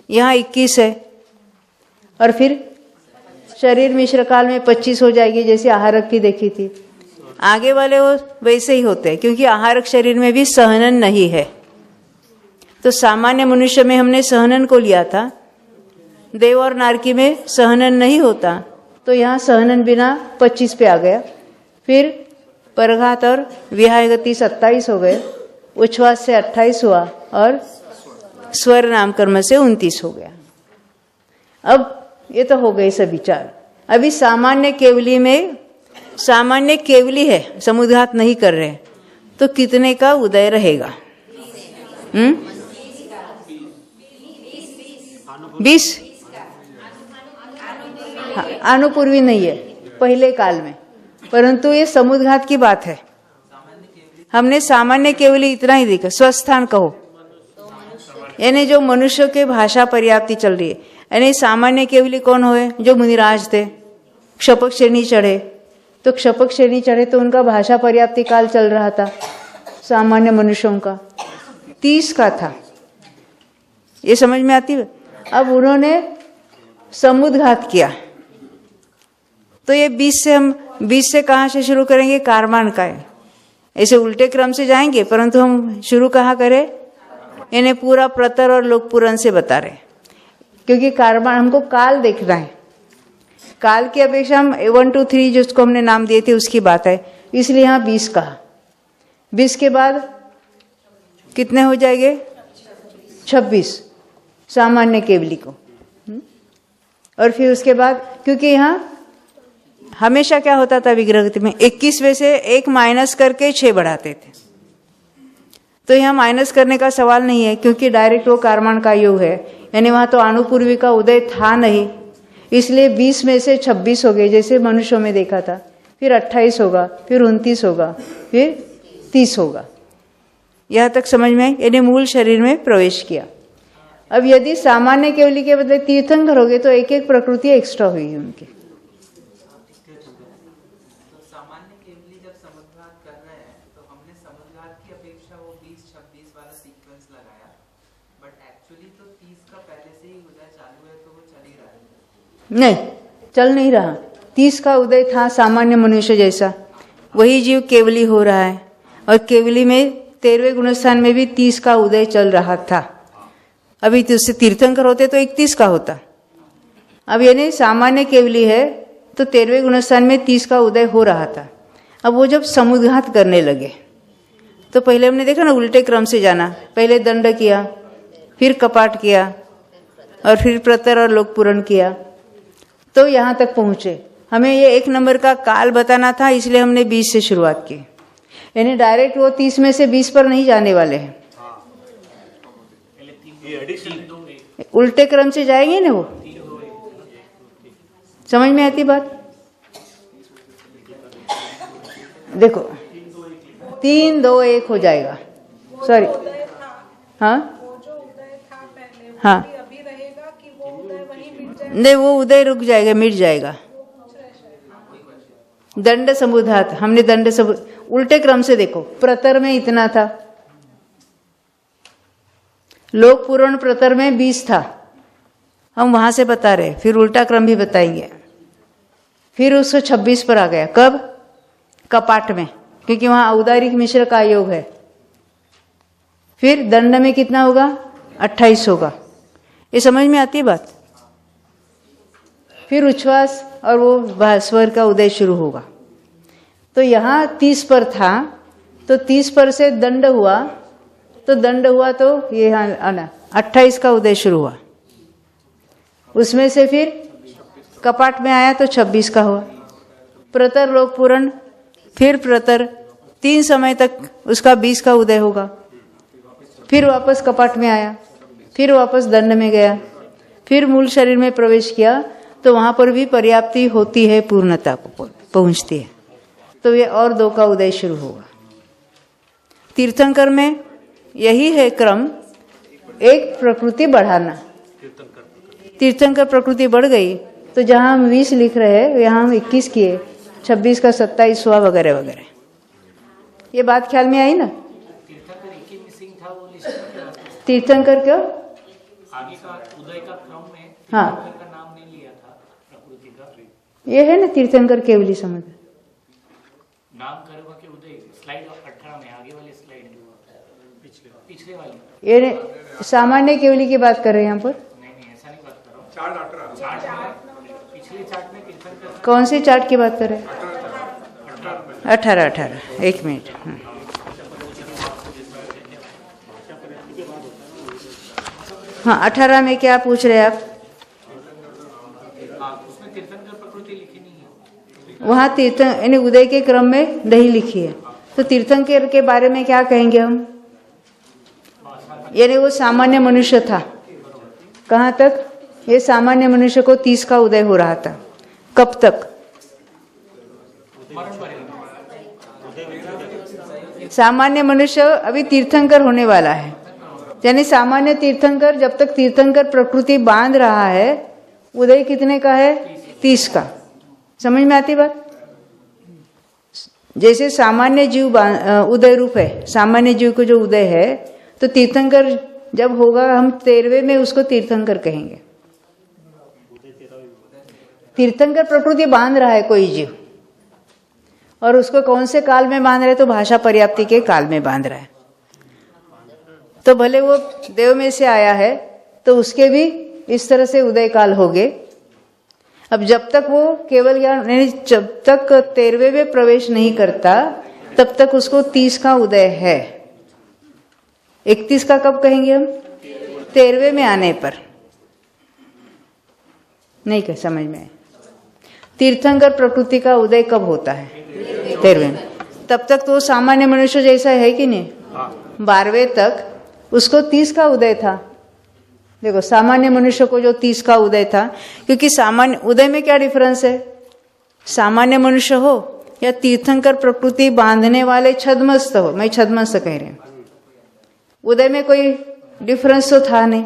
यहाँ 21 है, और फिर शरीर मिश्र काल में 25 हो जाएगी, जैसे आहारक की देखी थी। आगे वाले वो वैसे ही होते हैं, क्योंकि आहारक शरीर में भी सहनन नहीं है। तो सामान्य मनुष्य में हमने सहनन को लिया था, देव और नारकी में सहनन नहीं होता, तो यहाँ सहनन बिना 25 पे आ गया। फिर परघात और विहाय गति 27 हो गए, उच्छ्वास से 28 हुआ, और स्वर नाम कर्म से 29 हो गया। अब ये तो हो गए सब विचार। अभी सामान्य केवली में, सामान्य केवली है, समुद्घात नहीं कर रहे, तो कितने का उदय रहेगा? 20। हाँ, अनुपूर्वी नहीं है पहले काल में, परंतु ये समुद्घात की बात है। हमने सामान्य केवली इतना ही देखा। स्वस्थान कहो, यानी जो मनुष्य के भाषा पर्याप्ति चल रही है, यानी सामान्य केवली कौन हुए? जो मुनिराज थे, क्षपक श्रेणी चढ़े। तो क्षपक श्रेणी चढ़े तो उनका भाषा पर्याप्ति काल चल रहा था, सामान्य मनुष्यों का 30 का था। ये समझ में आती है? अब उन्होंने समुद्घात किया, तो ये 20 से हम 20 से कहाँ से शुरू करेंगे? कारमान का है। ऐसे उल्टे क्रम से जाएंगे, परंतु हम शुरू कहाँ करें? इन्हें पूरा प्रतर और लोक पुराण से बता रहे, क्योंकि कारमान हमको काल देखना है। काल की अपेक्षा हम 1 2 3 जिसको हमने नाम दिए थे उसकी बात है, इसलिए यहाँ 20 कहा। 20 के बाद कितने हो जाएंगे? 26 सामान्य केवली को। और फिर उसके बाद, क्योंकि यहाँ हमेशा क्या होता था विग्रह गति में, 21 में से 1 माइनस करके 6 बढ़ाते थे। तो यहाँ माइनस करने का सवाल नहीं है, क्योंकि डायरेक्ट वो कारमान का योग है, यानी वहां तो अनुपूर्वी का उदय था नहीं, इसलिए 20 में से 26 हो गए, जैसे मनुष्यों में देखा था। फिर 28 होगा, फिर 29 होगा, फिर 30 होगा। यहाँ तक समझ में आई? यानी मूल शरीर में प्रवेश किया। अब यदि सामान्य केवली के बदले तीर्थंकर हो गए तो एक एक प्रकृति एक्स्ट्रा हुई उनकी। सामान्य केवली जब समुद्घात कर रहे हैं तो हमने समुद्घात की अपेक्षा वो 20-26 वाला सीक्वेंस लगाया, बट एक्चुअली तो 30 का पहले से ही उदय चालू है, तो वो चल ही रहा है। नहीं, चल नहीं रहा। 30 का उदय था सामान्य मनुष्य जैसा, वही जीव केवली हो रहा है। और केवली में 13वें गुणस्थान में भी 30 का उदय चल रहा था। अभी तो उससे तीर्थंकर होते तो 31 का होता। अब यानी सामान्य केवली है तो 13वें गुणस्थान में 30 का उदय हो रहा था। अब वो जब समुद्घात करने लगे तो पहले हमने देखा ना, उल्टे क्रम से जाना। पहले दंड किया, फिर कपाट किया, और फिर प्रतर और लोकपूरण किया, तो यहाँ तक पहुंचे। हमें ये 1 नंबर का काल बताना था, इसलिए हमने 20 से शुरुआत की। यानी डायरेक्ट वो 30 में से 20 पर नहीं जाने वाले हैं, उल्टे क्रम से जाएंगे ना वो। समझ में आती बात? देखो 3 2 1 हो जाएगा। सॉरी, हाँ हाँ, नहीं वो उदय रुक जाएगा, मिट जाएगा। दंड समुद्घात, हमने दंड उल्टे क्रम से देखो। प्रतर में इतना था, लोक पूर्ण प्रतर में 20 था, हम वहां से बता रहे, फिर उल्टा क्रम भी बताएंगे। फिर उसको 26 पर आ गया। कब? कपाट में, क्योंकि वहां औदारिक मिश्र का योग है। फिर दंड में कितना होगा? 28 होगा। ये समझ में आती है बात? फिर उच्छ्वास और वो स्वर का उदय शुरू होगा। तो यहाँ 30 पर था, तो 30 पर से दंड हुआ, तो दंड हुआ तो ये 28 का उदय शुरू हुआ। उसमें से फिर कपाट में आया तो 26 का हुआ। प्रतर लोक पूर्ण, फिर प्रतर, 3 समय तक उसका 20 का उदय होगा। फिर वापस कपाट में आया, फिर वापस दंड में गया, फिर मूल शरीर में प्रवेश किया, तो वहां पर भी पर्याप्ति होती है, पूर्णता को पहुंचती है। तो ये और 2 का उदय शुरू होगा। तीर्थंकर में यही है क्रम, एक प्रकृति बढ़ाना। तीर्थंकर प्रकृति बढ़ गई तो जहां हम 20 लिख रहे हैं यहाँ हम 21 किए, 26 का 27 हुआ, वगैरह वगैरह। ये बात ख्याल में आई ना? तीर्थंकर क्यों? आगे का उदय का क्रम में हाँ, का नाम नहीं लिया था प्रकृति का। ये है ना तीर्थंकर केवली समझ। नाम कर्म के उदय, स्लाइड 18 में, आगे वाली स्लाइड पिछले वाली। ये सामान्य केवली की बात कर रहे हैं यहाँ पर। नहीं, ऐसा नहीं बात कर रहा हूँ। चार्ट में, पिछले चार्ट में तीर्थंकर। कौन सी चार्ट की बात कर रहे हैं? 18। 1 मिनट। हाँ, 18 में क्या पूछ रहे हैं आप? उसमें तीर्थंकर प्रकृति लिखी नहीं है। वहाँ तीर्थ यानी उदय के क्रम में नहीं लिखी है, तो तीर्थंकर के बारे में क्या कहेंगे हम? यानी वो सामान्य मनुष्य था। कहाँ तक? ये सामान्य मनुष्य को 30 का उदय हो रहा था। कब तक? सामान्य मनुष्य अभी तीर्थंकर होने वाला है। यानी सामान्य तीर्थंकर, जब तक तीर्थंकर प्रकृति बांध रहा है, उदय कितने का है? 30 का। समझ में आती बात? जैसे सामान्य जीव उदय रूप है, सामान्य जीव को जो उदय है, तो तीर्थंकर जब होगा, हम 13वें में उसको तीर्थंकर कहेंगे। तीर्थंकर प्रकृति बांध रहा है कोई जीव, और उसको कौन से काल में बांध रहा है? तो भाषा पर्याप्ति के काल में बांध रहा है। तो भले वो देव में से आया है, तो उसके भी इस तरह से उदय काल हो गए। अब जब तक वो केवल ज्ञान, जब तक 13वें में प्रवेश नहीं करता, तब तक उसको 30 का उदय है। 31 का कब कहेंगे हम? 13वें में आने पर। नहीं क्या समझ में? तीर्थंकर प्रकृति का उदय कब होता है? 13वें में। तब तक तो सामान्य मनुष्य जैसा है कि नहीं? 12वें तक उसको 30 का उदय था, देखो सामान्य मनुष्य को जो 30 का उदय था, क्योंकि सामान्य उदय में क्या डिफरेंस है, सामान्य मनुष्य हो या तीर्थंकर प्रकृति बांधने वाले छद्मस्त हो, मैं छद्मस्त कह रही हूं, उदय में कोई डिफरेंस तो था नहीं।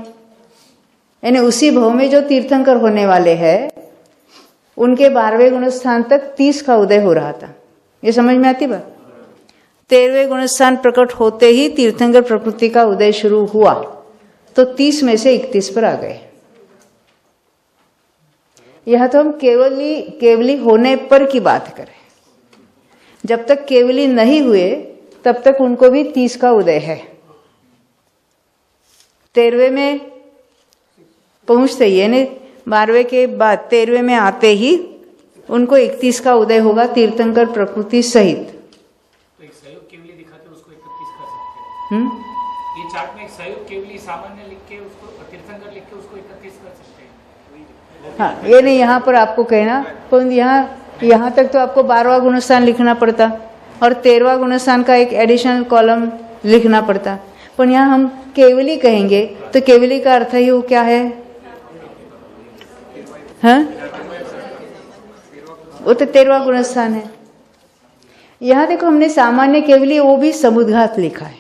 यानी उसी भव में जो तीर्थंकर होने वाले हैं उनके 12वें गुणस्थान तक 30 का उदय हो रहा था। ये समझ में आती बात। 13वें गुणस्थान प्रकट होते ही तीर्थंकर प्रकृति का उदय शुरू हुआ, तो 30 में से 31 पर आ गए। यह तो हम केवली होने पर की बात करें। जब तक केवली नहीं हुए तब तक उनको भी 30 का उदय है। 13वें में पहुंचते ही, यानी 12वें के बाद 13वें में आते ही उनको 31 का उदय होगा तीर्थंकर प्रकृति सहित। तो एक सहयोग केवली दिखाते उसको 31 कर सकते हैं। ये चार्ट में एक सहयोग केवली सामान्य लिख के उसको तीर्थंकर लिख के उसको 31 कर सकते हैं। हाँ, ये नहीं यहाँ पर आपको कहना, पर यहाँ तक तो आपको 12वां गुणस्थान लिखना पड़ता और 13वां गुणस्थान का एक एडिशनल कॉलम लिखना पड़ता। पर यहाँ हम केवली कहेंगे तो केवली का अर्थ ही वो क्या है, हाँ? वो तो 13वां गुणस्थान है। यहाँ देखो हमने सामान्य केवली वो भी समुद्घात लिखा है।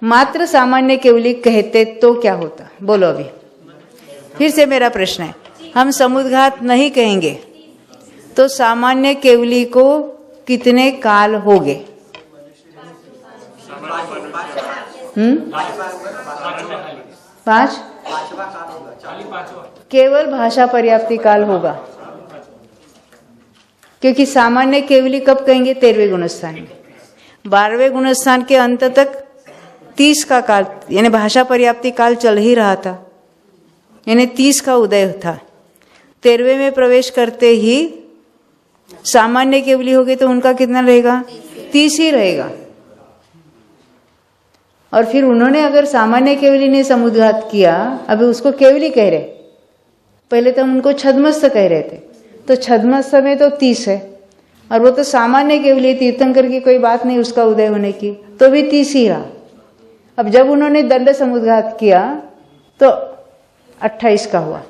मात्र सामान्य केवली कहते तो क्या होता, बोलो अभी। फिर से मेरा प्रश्न है, हम समुद्घात नहीं कहेंगे तो सामान्य केवली को कितने काल हो गए? 5। केवल भाषा पर्याप्ति काल होगा, क्योंकि सामान्य केवली कब कहेंगे? 13वें गुणस्थान में। 12वें गुणस्थान के अंत तक 30 का काल, यानी भाषा पर्याप्ति काल चल ही रहा था, यानी 30 का उदय था। 13वें में प्रवेश करते ही सामान्य केवली हो गई तो उनका कितना रहेगा? 30 ही रहेगा। और फिर उन्होंने अगर सामान्य केवली ने समुद्घात किया, अभी उसको केवली कह रहे, पहले तो हम उनको छद्मस्त कह रहे थे, तो छद्मस्त में तो 30 है और वो तो सामान्य केवली, तीर्थंकर की कोई बात नहीं उसका उदय होने की, तो भी 30 ही रहा। अब जब उन्होंने दंड समुद्घात किया तो 28 का हुआ,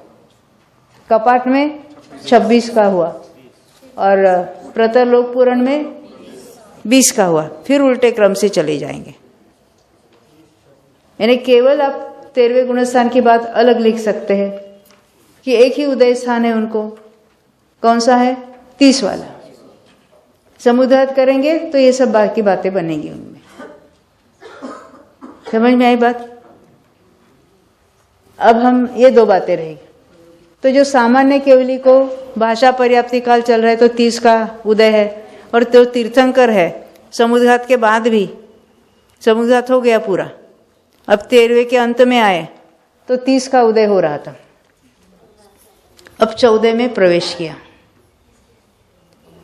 कपाट में 26 का हुआ और प्रतरलोक पुराण में 20 का हुआ। फिर उल्टे क्रम से चले जाएंगे। यानी केवल आप 13वें गुणस्थान की बात अलग लिख सकते हैं कि एक ही उदय स्थान है उनको, कौन सा है? 30 वाला। समुद्घात करेंगे तो ये सब बाकी बातें बनेंगी उनमें। समझ में आई बात? अब हम ये 2 बातें रहेगी। तो जो सामान्य केवली को भाषा पर्याप्ति काल चल रहा है तो 30 का उदय है, और तो तीर्थंकर है समुद्घात के बाद भी, समुद्घात हो गया पूरा, अब 13वें के अंत में आए तो 30 का उदय हो रहा था। अब 14 में प्रवेश किया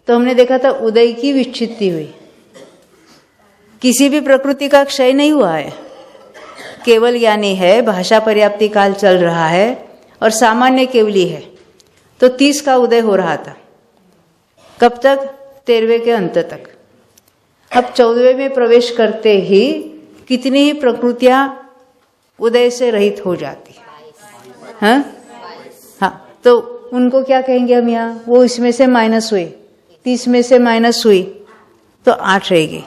तो हमने देखा था उदय की विच्छित्ति हुई, किसी भी प्रकृति का क्षय नहीं हुआ है, केवल यानी है भाषा पर्याप्ति काल चल रहा है और सामान्य केवली है, तो 30 का उदय हो रहा था। कब तक? 13वें के अंत तक। अब 14वें में प्रवेश करते ही कितनी ही प्रकृतियां उदय से रहित हो जाती है, हाँ, तो उनको क्या कहेंगे हम यहाँ? वो इसमें से माइनस हुई, 30 में से माइनस हुई तो 8 रहेगी।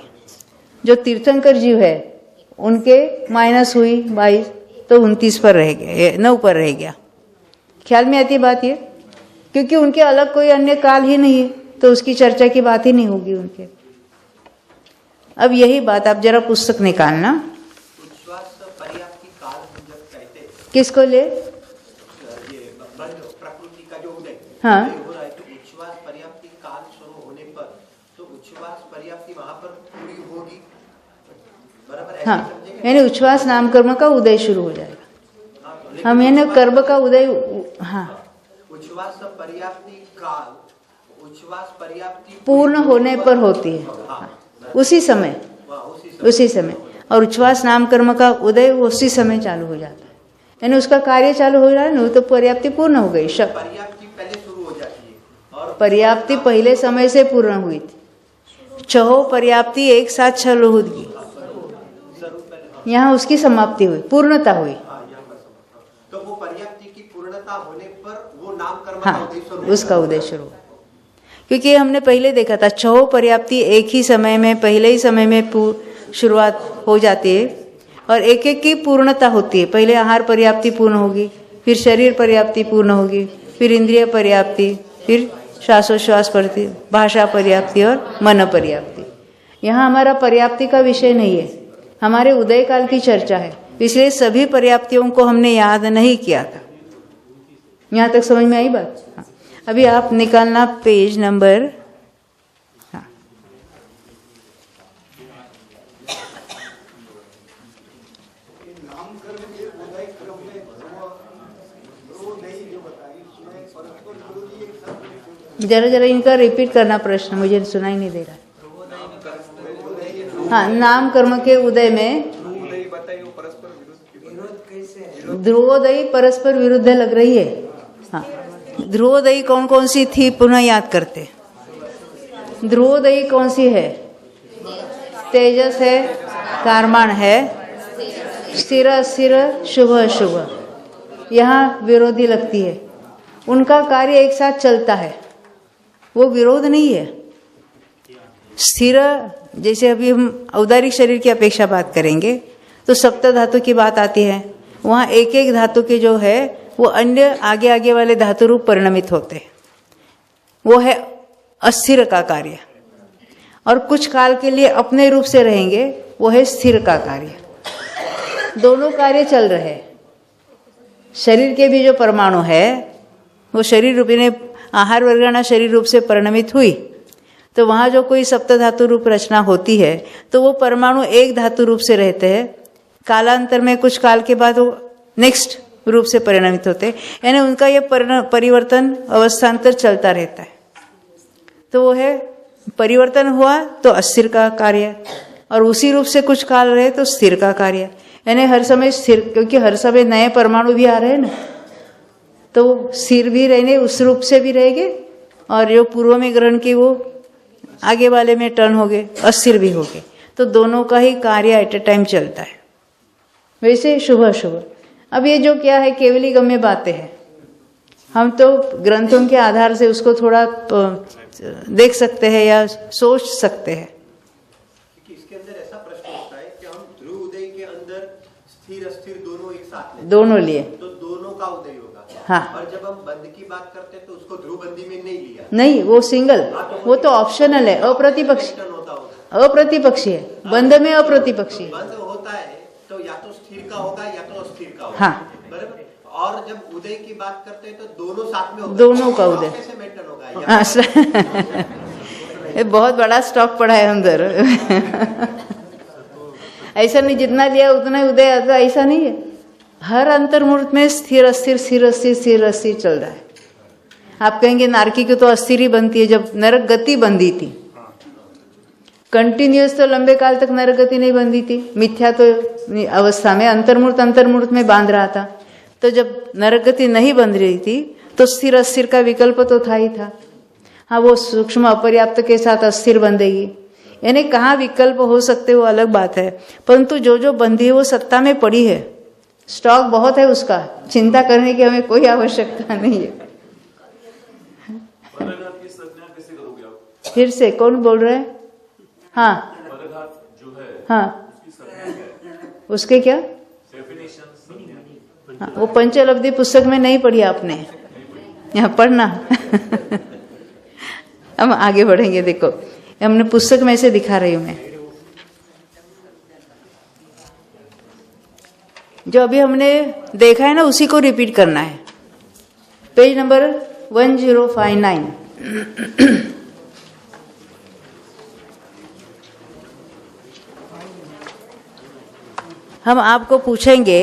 जो तीर्थंकर जीव है उनके माइनस हुई 22 तो 29 पर रह गया, 9 पर रह गया। ख्याल में आती है बात ये? क्योंकि उनके अलग कोई अन्य काल ही नहीं है तो उसकी चर्चा की बात ही नहीं होगी उनके। अब यही बात आप जरा पुस्तक निकालना। किसको ले? प्रकृति का जो उदय हाँ, हो रहा है तो उच्छ्वास पर्याप्ति काल शुरू होने पर तो उच्छ्वास पर्याप्ति वहां पर पूरी होगी, बराबर है? हाँ, यानी उच्छ्वास नाम कर्म का उदय शुरू हो जाएगा। हम यानी कर्म का उदय, हाँ, उच्छ्वास पर्याप्ति काल, उच्छ्वास पर्याप्ति पूर्ण होने पर होती है, उसी समय, उसी समय। और उच्छ्वास नाम कर्म का उदय उसी समय चालू हो जाता है, यानी उसका कार्य चालू हो रहा है ना, तो पर्याप्ति पूर्ण हो गई। पर्याप्ति पहले शुरू हो जाती है और पर्याप्ति पहले समय से पूर्ण हुई थी। 6 पर्याप्ति एक साथ चालू होगी, यहाँ उसकी समाप्ति हुई, पूर्णता हुई। पूर्णता होने पर वो नाम कर्म का हाँ, उदय स्वरूप उसका उदय शुरू होगा। क्योंकि हमने पहले देखा था 6 पर्याप्ति एक ही समय में, पहले ही समय में शुरुआत हो जाती है और एक एक की पूर्णता होती है। पहले आहार पर्याप्ति पूर्ण होगी, फिर शरीर पर्याप्ति पूर्ण होगी, फिर इंद्रिय पर्याप्ति, फिर श्वासोश्वास पर्याप्ति, भाषा पर्याप्ति और मन पर्याप्ति। यहाँ हमारा पर्याप्ति का विषय नहीं है, हमारे उदय काल की चर्चा है, इसलिए सभी पर्याप्तियों को हमने याद नहीं किया था। यहाँ तक समझ में आई बात? हाँ। अभी आप निकालना पेज नंबर, हाँ, जरा इनका रिपीट करना प्रश्न, मुझे सुनाई नहीं दे रहा। हाँ, नाम कर्म के उदय में ध्रुवोदयी परस्पर विरुद्ध लग रही है। हाँ, ध्रुवोदयी कौन कौन सी थी पुनः याद करते। ध्रुवोदयी कौन सी है? तेजस है, कारमान है, स्थिर अस्थिर, शुभ अशुभ, यहाँ विरोधी लगती है। उनका कार्य एक साथ चलता है, वो विरोध नहीं है। स्थिर, जैसे अभी हम औदारिक शरीर की अपेक्षा बात करेंगे तो सप्त धातु की बात आती है, वहाँ एक एक धातु के जो है वो अन्य आगे आगे वाले धातु रूप परिणमित होते हैं, वो है अस्थिर का कार्य। और कुछ काल के लिए अपने रूप से रहेंगे, वो है स्थिर का कार्य। दोनों कार्य चल रहे हैं। शरीर के भी जो परमाणु है वो शरीर रूपी ने आहार वर्गणा शरीर रूप से परिणमित हुई, तो वहाँ जो कोई सप्त धातु रूप रचना होती है तो वो परमाणु एक धातु रूप से रहते हैं, कालांतर में कुछ काल के बाद वो नेक्स्ट रूप से परिणमित होते हैं, यानी उनका ये परिवर्तन अवस्थान्तर चलता रहता है। तो वो है परिवर्तन हुआ तो अस्थिर का कार्य, और उसी रूप से कुछ काल रहे तो स्थिर का कार्य, यानी हर समय स्थिर, क्योंकि हर समय नए परमाणु भी आ रहे हैं ना, तो स्थिर भी रहने उस रूप से भी रहेंगे, और जो पूर्व में ग्रहण की वो आगे वाले में टर्न हो गए, अस्थिर भी हो गए। तो दोनों का ही कार्य एट ए टाइम चलता है। वैसे शुभ अशुभ, अब ये जो क्या है केवली गम्य बातें हैं, हम तो ग्रंथों के आधार से उसको थोड़ा देख सकते हैं या सोच सकते हैं। इसके अंदर ऐसा प्रश्न होता है कि हम ध्रुव उदय के अंदर स्थिर अस्थिर दोनों एक साथ लेते हैं, दोनों लिए, तो दोनों का उदय होगा। हाँ। और जब हम बंद की बात करते हैं तो उसको ध्रुव बंदी में नहीं लिया, नहीं, वो सिंगल, वो तो ऑप्शनल है, अप्रतिपक्षी, अप्रतिपक्षी है, बंद में अप्रतिपक्षी है। बंद होता है तो या तो स्थिर का होगा या तो अस्थिर का होगा। हाँ, बराबर। और जब उदय की बात करते हैं तो दोनों साथ में होगा, दोनों का उदय कैसे मेंटेन होगा? हाँ, ये बहुत बड़ा स्टॉक पड़ा है अंदर। ऐसा नहीं जितना लिया उतना ही उदय आता, ऐसा नहीं है। हर अंतर्मुहूर्त में स्थिर अस्थिर स्थिर अस्थिर स्थिर अस्थिर चल रहा है। आप कहेंगे नारकी की तो अस्थिर ही बनती है, जब नरक गति बंधी थी कंटिन्यूअस, तो लंबे काल तक नरक गति नहीं बंधी थी, मिथ्या तो अवस्था में अंतर्मुहूर्त में बांध रहा था। तो जब नरक गति नहीं बंध रही थी तो स्थिर अस्थिर का विकल्प तो था ही था। हाँ, वो सूक्ष्म अपर्याप्त के साथ अस्थिर बंधेगी, यानी कहाँ विकल्प हो सकते वो अलग बात है, परंतु जो जो बंधी है वो सत्ता में पड़ी है, स्टॉक बहुत है उसका, चिंता करने की हमें कोई आवश्यकता नहीं है। फिर से कौन बोल रहे हैं? हाँ जो है हाँ, उसके क्या? हाँ, वो पंचलब्धि पुस्तक में नहीं पढ़ी आपने, यहाँ पढ़ना। हम आगे बढ़ेंगे, देखो हमने पुस्तक में से दिखा रही हूँ मैं, जो अभी हमने देखा है ना उसी को रिपीट करना है। Page number 1059। हम आपको पूछेंगे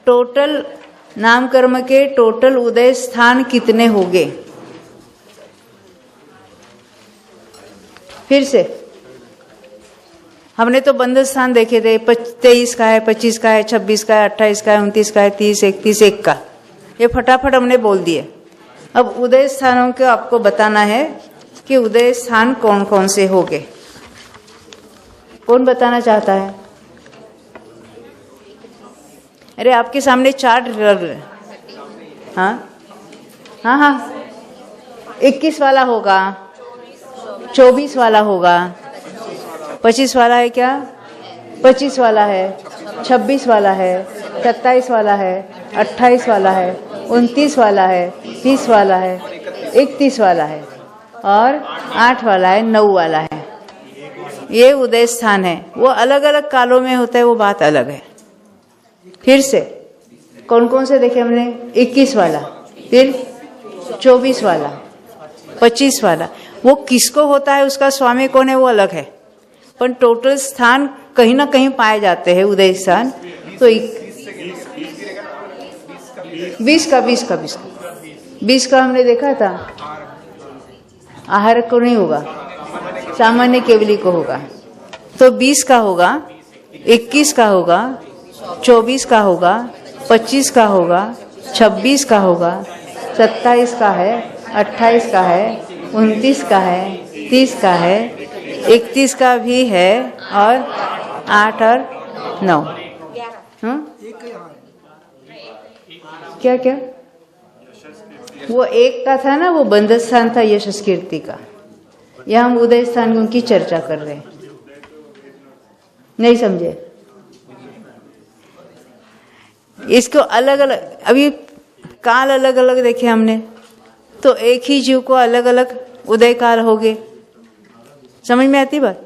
टोटल नाम कर्म के टोटल उदय स्थान कितने होंगे। फिर से हमने तो बंद स्थान देखे थे, 23 का है, 25 का है, 26 का है, 28 का है, 29 का है, 30, 31, 1 का, ये फटाफट हमने बोल दिए। अब उदय स्थानों को आपको बताना है कि उदय स्थान कौन कौन से होंगे। कौन बताना चाहता है? अरे आपके सामने चार्ट हाँ हाँ हाँ 21 वाला होगा, 24 वाला होगा, 25 वाला है क्या, 25 वाला है, 26 वाला है, 27 वाला है, 28 वाला है, 29 वाला है, 30 वाला है, 31 वाला है और 8 वाला है, 9 वाला है। ये उदय स्थान है। वो अलग अलग कालों में होता है, वो बात अलग है। फिर से कौन कौन से देखे हमने? 21 वाला, फिर 24 वाला, 25 वाला। वो किसको होता है, उसका स्वामी कौन है, वो अलग है, पर टोटल स्थान कहीं ना कहीं पाए जाते हैं उदय स्थान। तो 20 का हमने देखा था। आहार को नहीं होगा, सामान्य केवली को होगा। तो 20 का होगा, 21 का होगा, 24 का होगा, 25 का होगा, 26 का होगा, 27 का है, 28 का है, 29 का है, 30 का है, 31 का भी है और 8 और 9। हाँ क्या क्या वो एक का था ना, वो बंध स्थान था यशस कीर्ति का। यहाँ हम उदय स्थान की चर्चा कर रहे हैं, नहीं समझे? इसको अलग अलग, अभी काल अलग अलग देखे हमने, तो एक ही जीव को अलग अलग उदय काल हो गए। समझ में आती बात?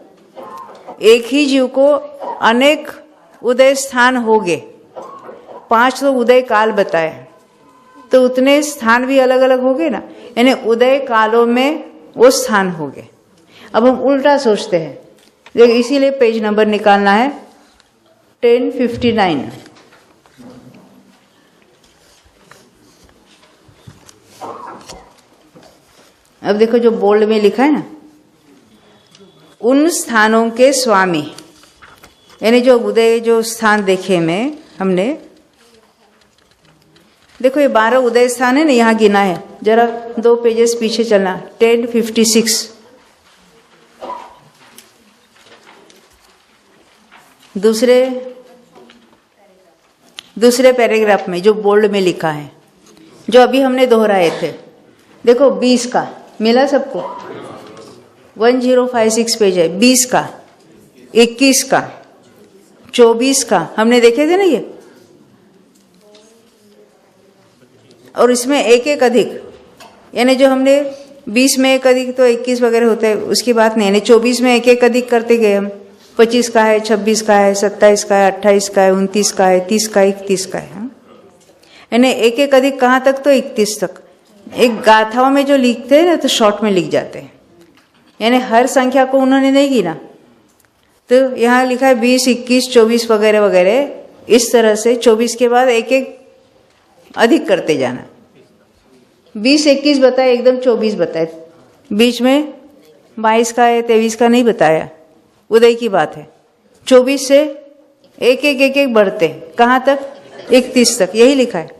एक ही जीव को अनेक उदय स्थान हो गए। 5 तो उदय काल बताए, तो उतने स्थान भी अलग अलग हो गए ना, यानी उदय कालों में वो स्थान हो गए। अब हम उल्टा सोचते हैं, देखिए इसीलिए पेज नंबर निकालना है 1059। अब देखो जो बोल्ड में लिखा है ना, उन स्थानों के स्वामी, यानी जो उदय जो स्थान देखे में हमने, देखो ये 12 उदय स्थान है ना, यहाँ गिना है। जरा 2 पेजेस पीछे चलना, 1056 दूसरे पैराग्राफ में जो बोल्ड में लिखा है, जो अभी हमने दोहराए थे। देखो 20 का मिला सबको, 1056 पेज है। 20 का, 21 का, 24 का हमने देखे थे ना ये, और इसमें एक एक अधिक, यानी जो हमने 20 में एक अधिक तो 21 वगैरह होता है, उसकी बात नहीं। यानी 24 में एक एक अधिक करते गए हम। 25 का है, 26 का है, 27 का है, 28 का है, 29 का है, 30 का, 31 का है। यानी एक एक अधिक कहाँ तक? तो 31 तक। एक गाथाओं में जो लिखते हैं ना, तो शॉर्ट में लिख जाते हैं, यानी हर संख्या को उन्होंने नहीं गिना। तो यहाँ लिखा है 20, 21, 24 वगैरह वगैरह, इस तरह से 24 के बाद एक एक अधिक करते जाना। 20, 21 बताए, एकदम 24 बताए, बीच में 22 का है, 23 का नहीं बताया, उदय की बात है। 24 से एक एक बढ़ते, कहाँ तक? 31 तक, यही लिखा है।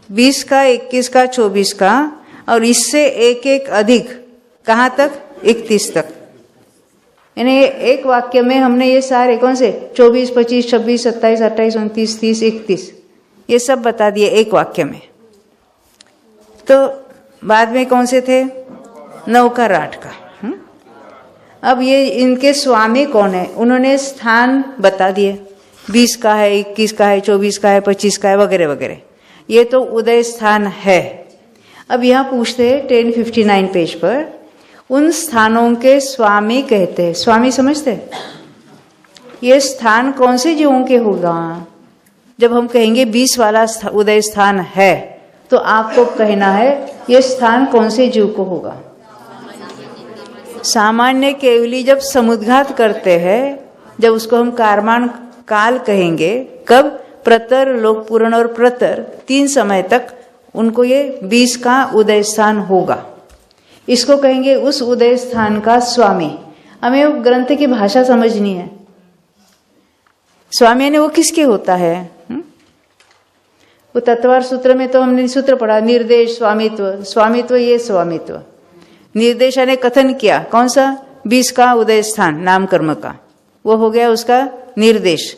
20 का, 21 का, 24 का, और इससे एक एक अधिक कहाँ तक? 31 तक। यानी एक वाक्य में हमने ये सारे कौन से 24, 25, 26, 27, 28, 29, 30, 31 ये सब बता दिए एक वाक्य में। तो बाद में कौन से थे? 9 का, 8 का। अब ये इनके स्वामी कौन है, उन्होंने स्थान बता दिए। 20 का है, 21 का है, 24 का है, 25 का है वगैरह वगैरह। ये तो उदय स्थान है। अब यहाँ पूछते हैं 1059 पेज पर, उन स्थानों के स्वामी कहते हैं। स्वामी समझते हैं? ये स्थान कौन से जीवों के होगा? जब हम कहेंगे 20 वाला उदय स्थान है, तो आपको कहना है ये स्थान कौन से जीव को होगा? सामान्य केवली जब समुद्घात करते हैं, जब उसको हम कारमान काल कहेंगे, कब? प्रतर, लोकपूर्ण और प्रतर 3 समय तक उनको ये 20 का उदय स्थान होगा। इसको कहेंगे उस उदय स्थान का स्वामी। हमें वो ग्रंथ की भाषा समझनी है। स्वामी ने वो किसके होता है? वो तत्वार सूत्र में तो हमने सूत्र पढ़ा, निर्देश, स्वामित्व। स्वामित्व ये स्वामित्व, निर्देश ने कथन किया कौन सा? 20 का उदय स्थान नाम कर्म का, वो हो गया उसका निर्देश।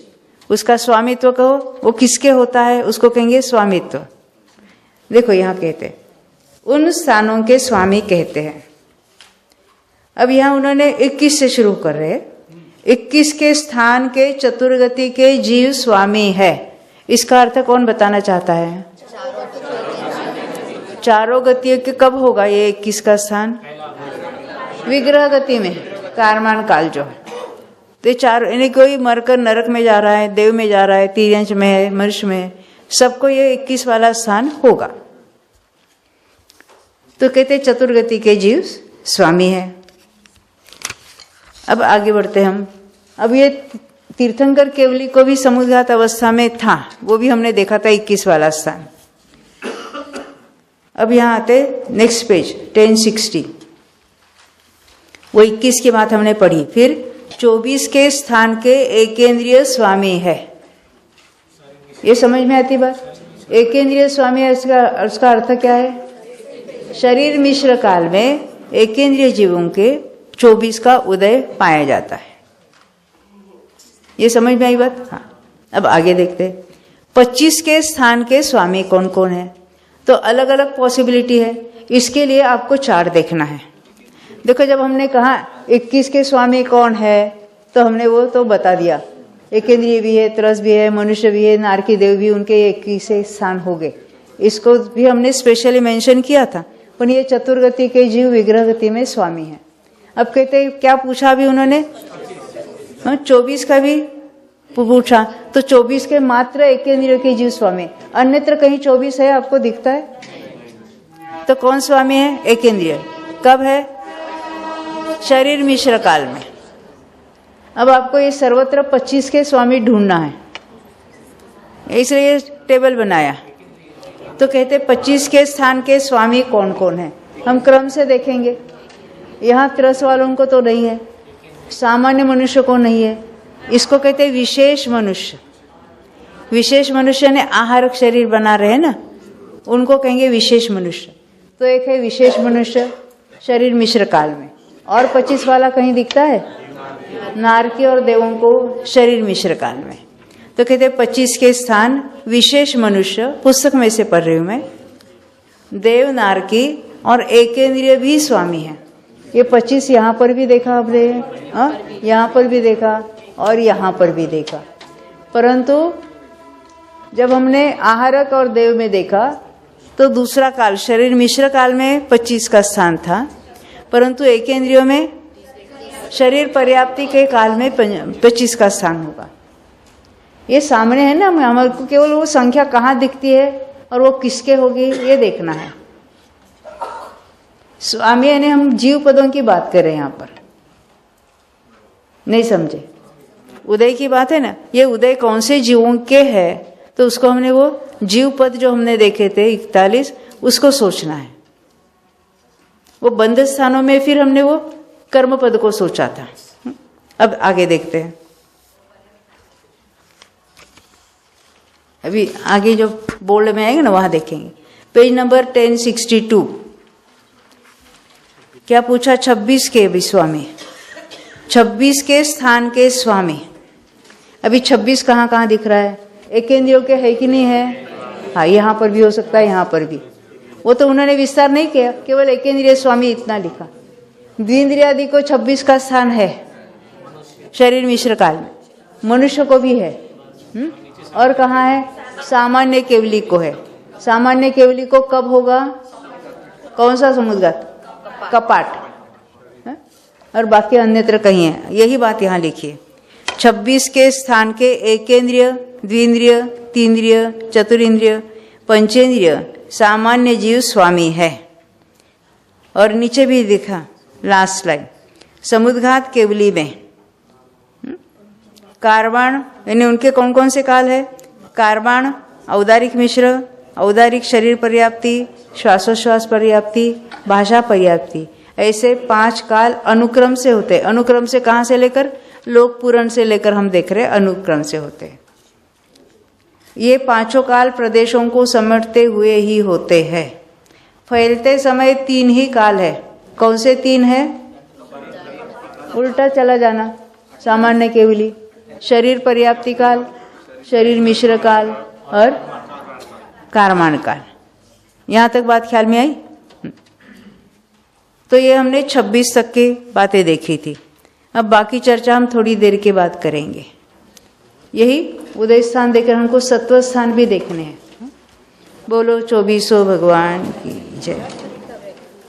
उसका स्वामित्व कहो, वो किसके होता है? उसको कहेंगे स्वामित्व। देखो यहाँ कहते हैं उन स्थानों के स्वामी कहते हैं। अब यहाँ उन्होंने 21 से शुरू कर रहे हैं। 21 के स्थान के चतुर्गति के जीव स्वामी है, इसका अर्थ कौन बताना चाहता है? चारों गतियों के कब होगा ये 21 का स्थान? विग्रह गति में, कारमान काल जो है। तो चार यानी कोई मरकर नरक में जा रहा है, देव में जा रहा है, तिर्यंश में है, मनुष्य में है, सबको ये 21 वाला स्थान होगा। तो कहते चतुर्गति के जीव स्वामी है। अब आगे बढ़ते हम। अब ये तीर्थंकर केवली को भी समुद्घात अवस्था में था, वो भी हमने देखा था 21 वाला स्थान। अब यहाँ आते नेक्स्ट पेज 1060, वो 21 की बात हमने पढ़ी। फिर 24 के स्थान के एकेंद्रीय स्वामी है, ये समझ में आती बात? एकेंद्रीय स्वामी है, उसका अर्थ क्या है? शरीर मिश्र काल में एकेंद्रीय जीवों के 24 का उदय पाया जाता है। ये समझ में आई बात? हाँ। अब आगे देखते 25 के स्थान के स्वामी कौन कौन है। तो अलग अलग पॉसिबिलिटी है, इसके लिए आपको चार्ट देखना है। देखो जब हमने कहा 21 के स्वामी कौन है, तो हमने वो तो बता दिया, एकेंद्रीय भी है, त्रस भी है, मनुष्य भी है, नारकी देव भी, उनके 21 स्थान हो गए। इसको भी हमने स्पेशली मेंशन किया था। पर ये चतुर्गति के जीव विग्रह गति में स्वामी है। अब कहते क्या पूछा भी उन्होंने? 24 का भी पूछा, तो 24 के मात्र एकेंद्रीय के जीव स्वामी, अन्यत्र कहीं 24 है आपको दिखता है? तो कौन स्वामी है? एकेंद्रीय। कब है? शरीर मिश्र काल में। अब आपको ये सर्वत्र 25 के स्वामी ढूंढना है, इसलिए टेबल बनाया। तो कहते 25 के स्थान के स्वामी कौन कौन है, हम क्रम से देखेंगे। यहाँ त्रस वालों को तो नहीं है, सामान्य मनुष्य को नहीं है, इसको कहते विशेष मनुष्य। विशेष मनुष्य ने आहारक शरीर बना रहे ना, उनको कहेंगे विशेष मनुष्य। तो एक है विशेष मनुष्य शरीर मिश्र काल में, और 25 वाला कहीं दिखता है? नारकी और देवों को शरीर मिश्र काल में। तो कहते 25 के स्थान विशेष मनुष्य, पुस्तक में से पढ़ रही हूं मैं, देव, नारकी और एकेंद्रीय भी स्वामी है। ये 25 यहाँ पर भी देखा आपने, यहाँ पर भी देखा और यहाँ पर भी देखा। परंतु जब हमने आहारक और देव में देखा तो दूसरा काल शरीर मिश्र काल में 25 का स्थान था, परंतु एकेंद्रियों में शरीर पर्याप्ति के काल में 25 का स्थान होगा। ये सामने है ना, हमारे को केवल वो संख्या कहाँ दिखती है और वो किसके होगी ये देखना है। स्वामी यानी हम जीव पदों की बात कर रहे हैं यहाँ पर, नहीं समझे? उदय की बात है ना, ये उदय कौन से जीवों के है, तो उसको हमने वो जीव पद जो हमने देखे थे 41, उसको सोचना है। वो बंद स्थानों में फिर हमने वो कर्म पद को सोचा था। अब आगे देखते हैं। अभी आगे जो बोर्ड में आएगा ना वहां देखेंगे, पेज नंबर 1062। क्या पूछा? 26 के भी स्वामी, 26 के स्थान के स्वामी। अभी 26 कहाँ कहाँ दिख रहा है? एकेंद्रियों के है कि नहीं है? हाँ, यहाँ पर भी हो सकता है, यहाँ पर भी। वो तो उन्होंने विस्तार नहीं किया, केवल एकेंद्रिय स्वामी इतना लिखा। द्विंद्रिय आदि को 26 का स्थान है शरीर मिश्र काल में, मनुष्य को भी है। और कहाँ है? सामान्य केवली को है। सामान्य केवली को कब होगा? कौन सा समुद्घात? कपाट। और बाकी अन्यत्र कहीं है, यही बात यहाँ लिखिए। 26 के स्थान के एकेंद्रिय, द्विंद्रिय, तीन्द्रिय, चतुरिंद्रिय, पंचेंद्रिय सामान्य जीव स्वामी है। और नीचे भी दिखा लास्ट लाइन, समुद्घात केवली में कारवाण, यानी उनके कौन कौन से काल है? कारवाण, औदारिक मिश्र, औदारिक शरीर पर्याप्ति, श्वासोश्वास पर्याप्ति, भाषा पर्याप्ति, ऐसे 5 काल अनुक्रम से होते हैं। अनुक्रम से कहाँ से लेकर? लोक पुराण से लेकर हम देख रहे अनुक्रम से होते हैं। ये 5 काल प्रदेशों को समेटते हुए ही होते हैं। फैलते समय 3 ही काल है। कौन से 3 है? उल्टा चला जाना, सामान्य केवली, शरीर पर्याप्ति काल, शरीर मिश्र काल और कारमान काल। यहाँ तक बात ख्याल में आई? तो ये हमने 26 तक की बातें देखी थी। अब बाकी चर्चा हम थोड़ी देर के बाद करेंगे। यही उदय स्थान देकर हमको सत्व स्थान भी देखने हैं। बोलो 24 भगवान की जय।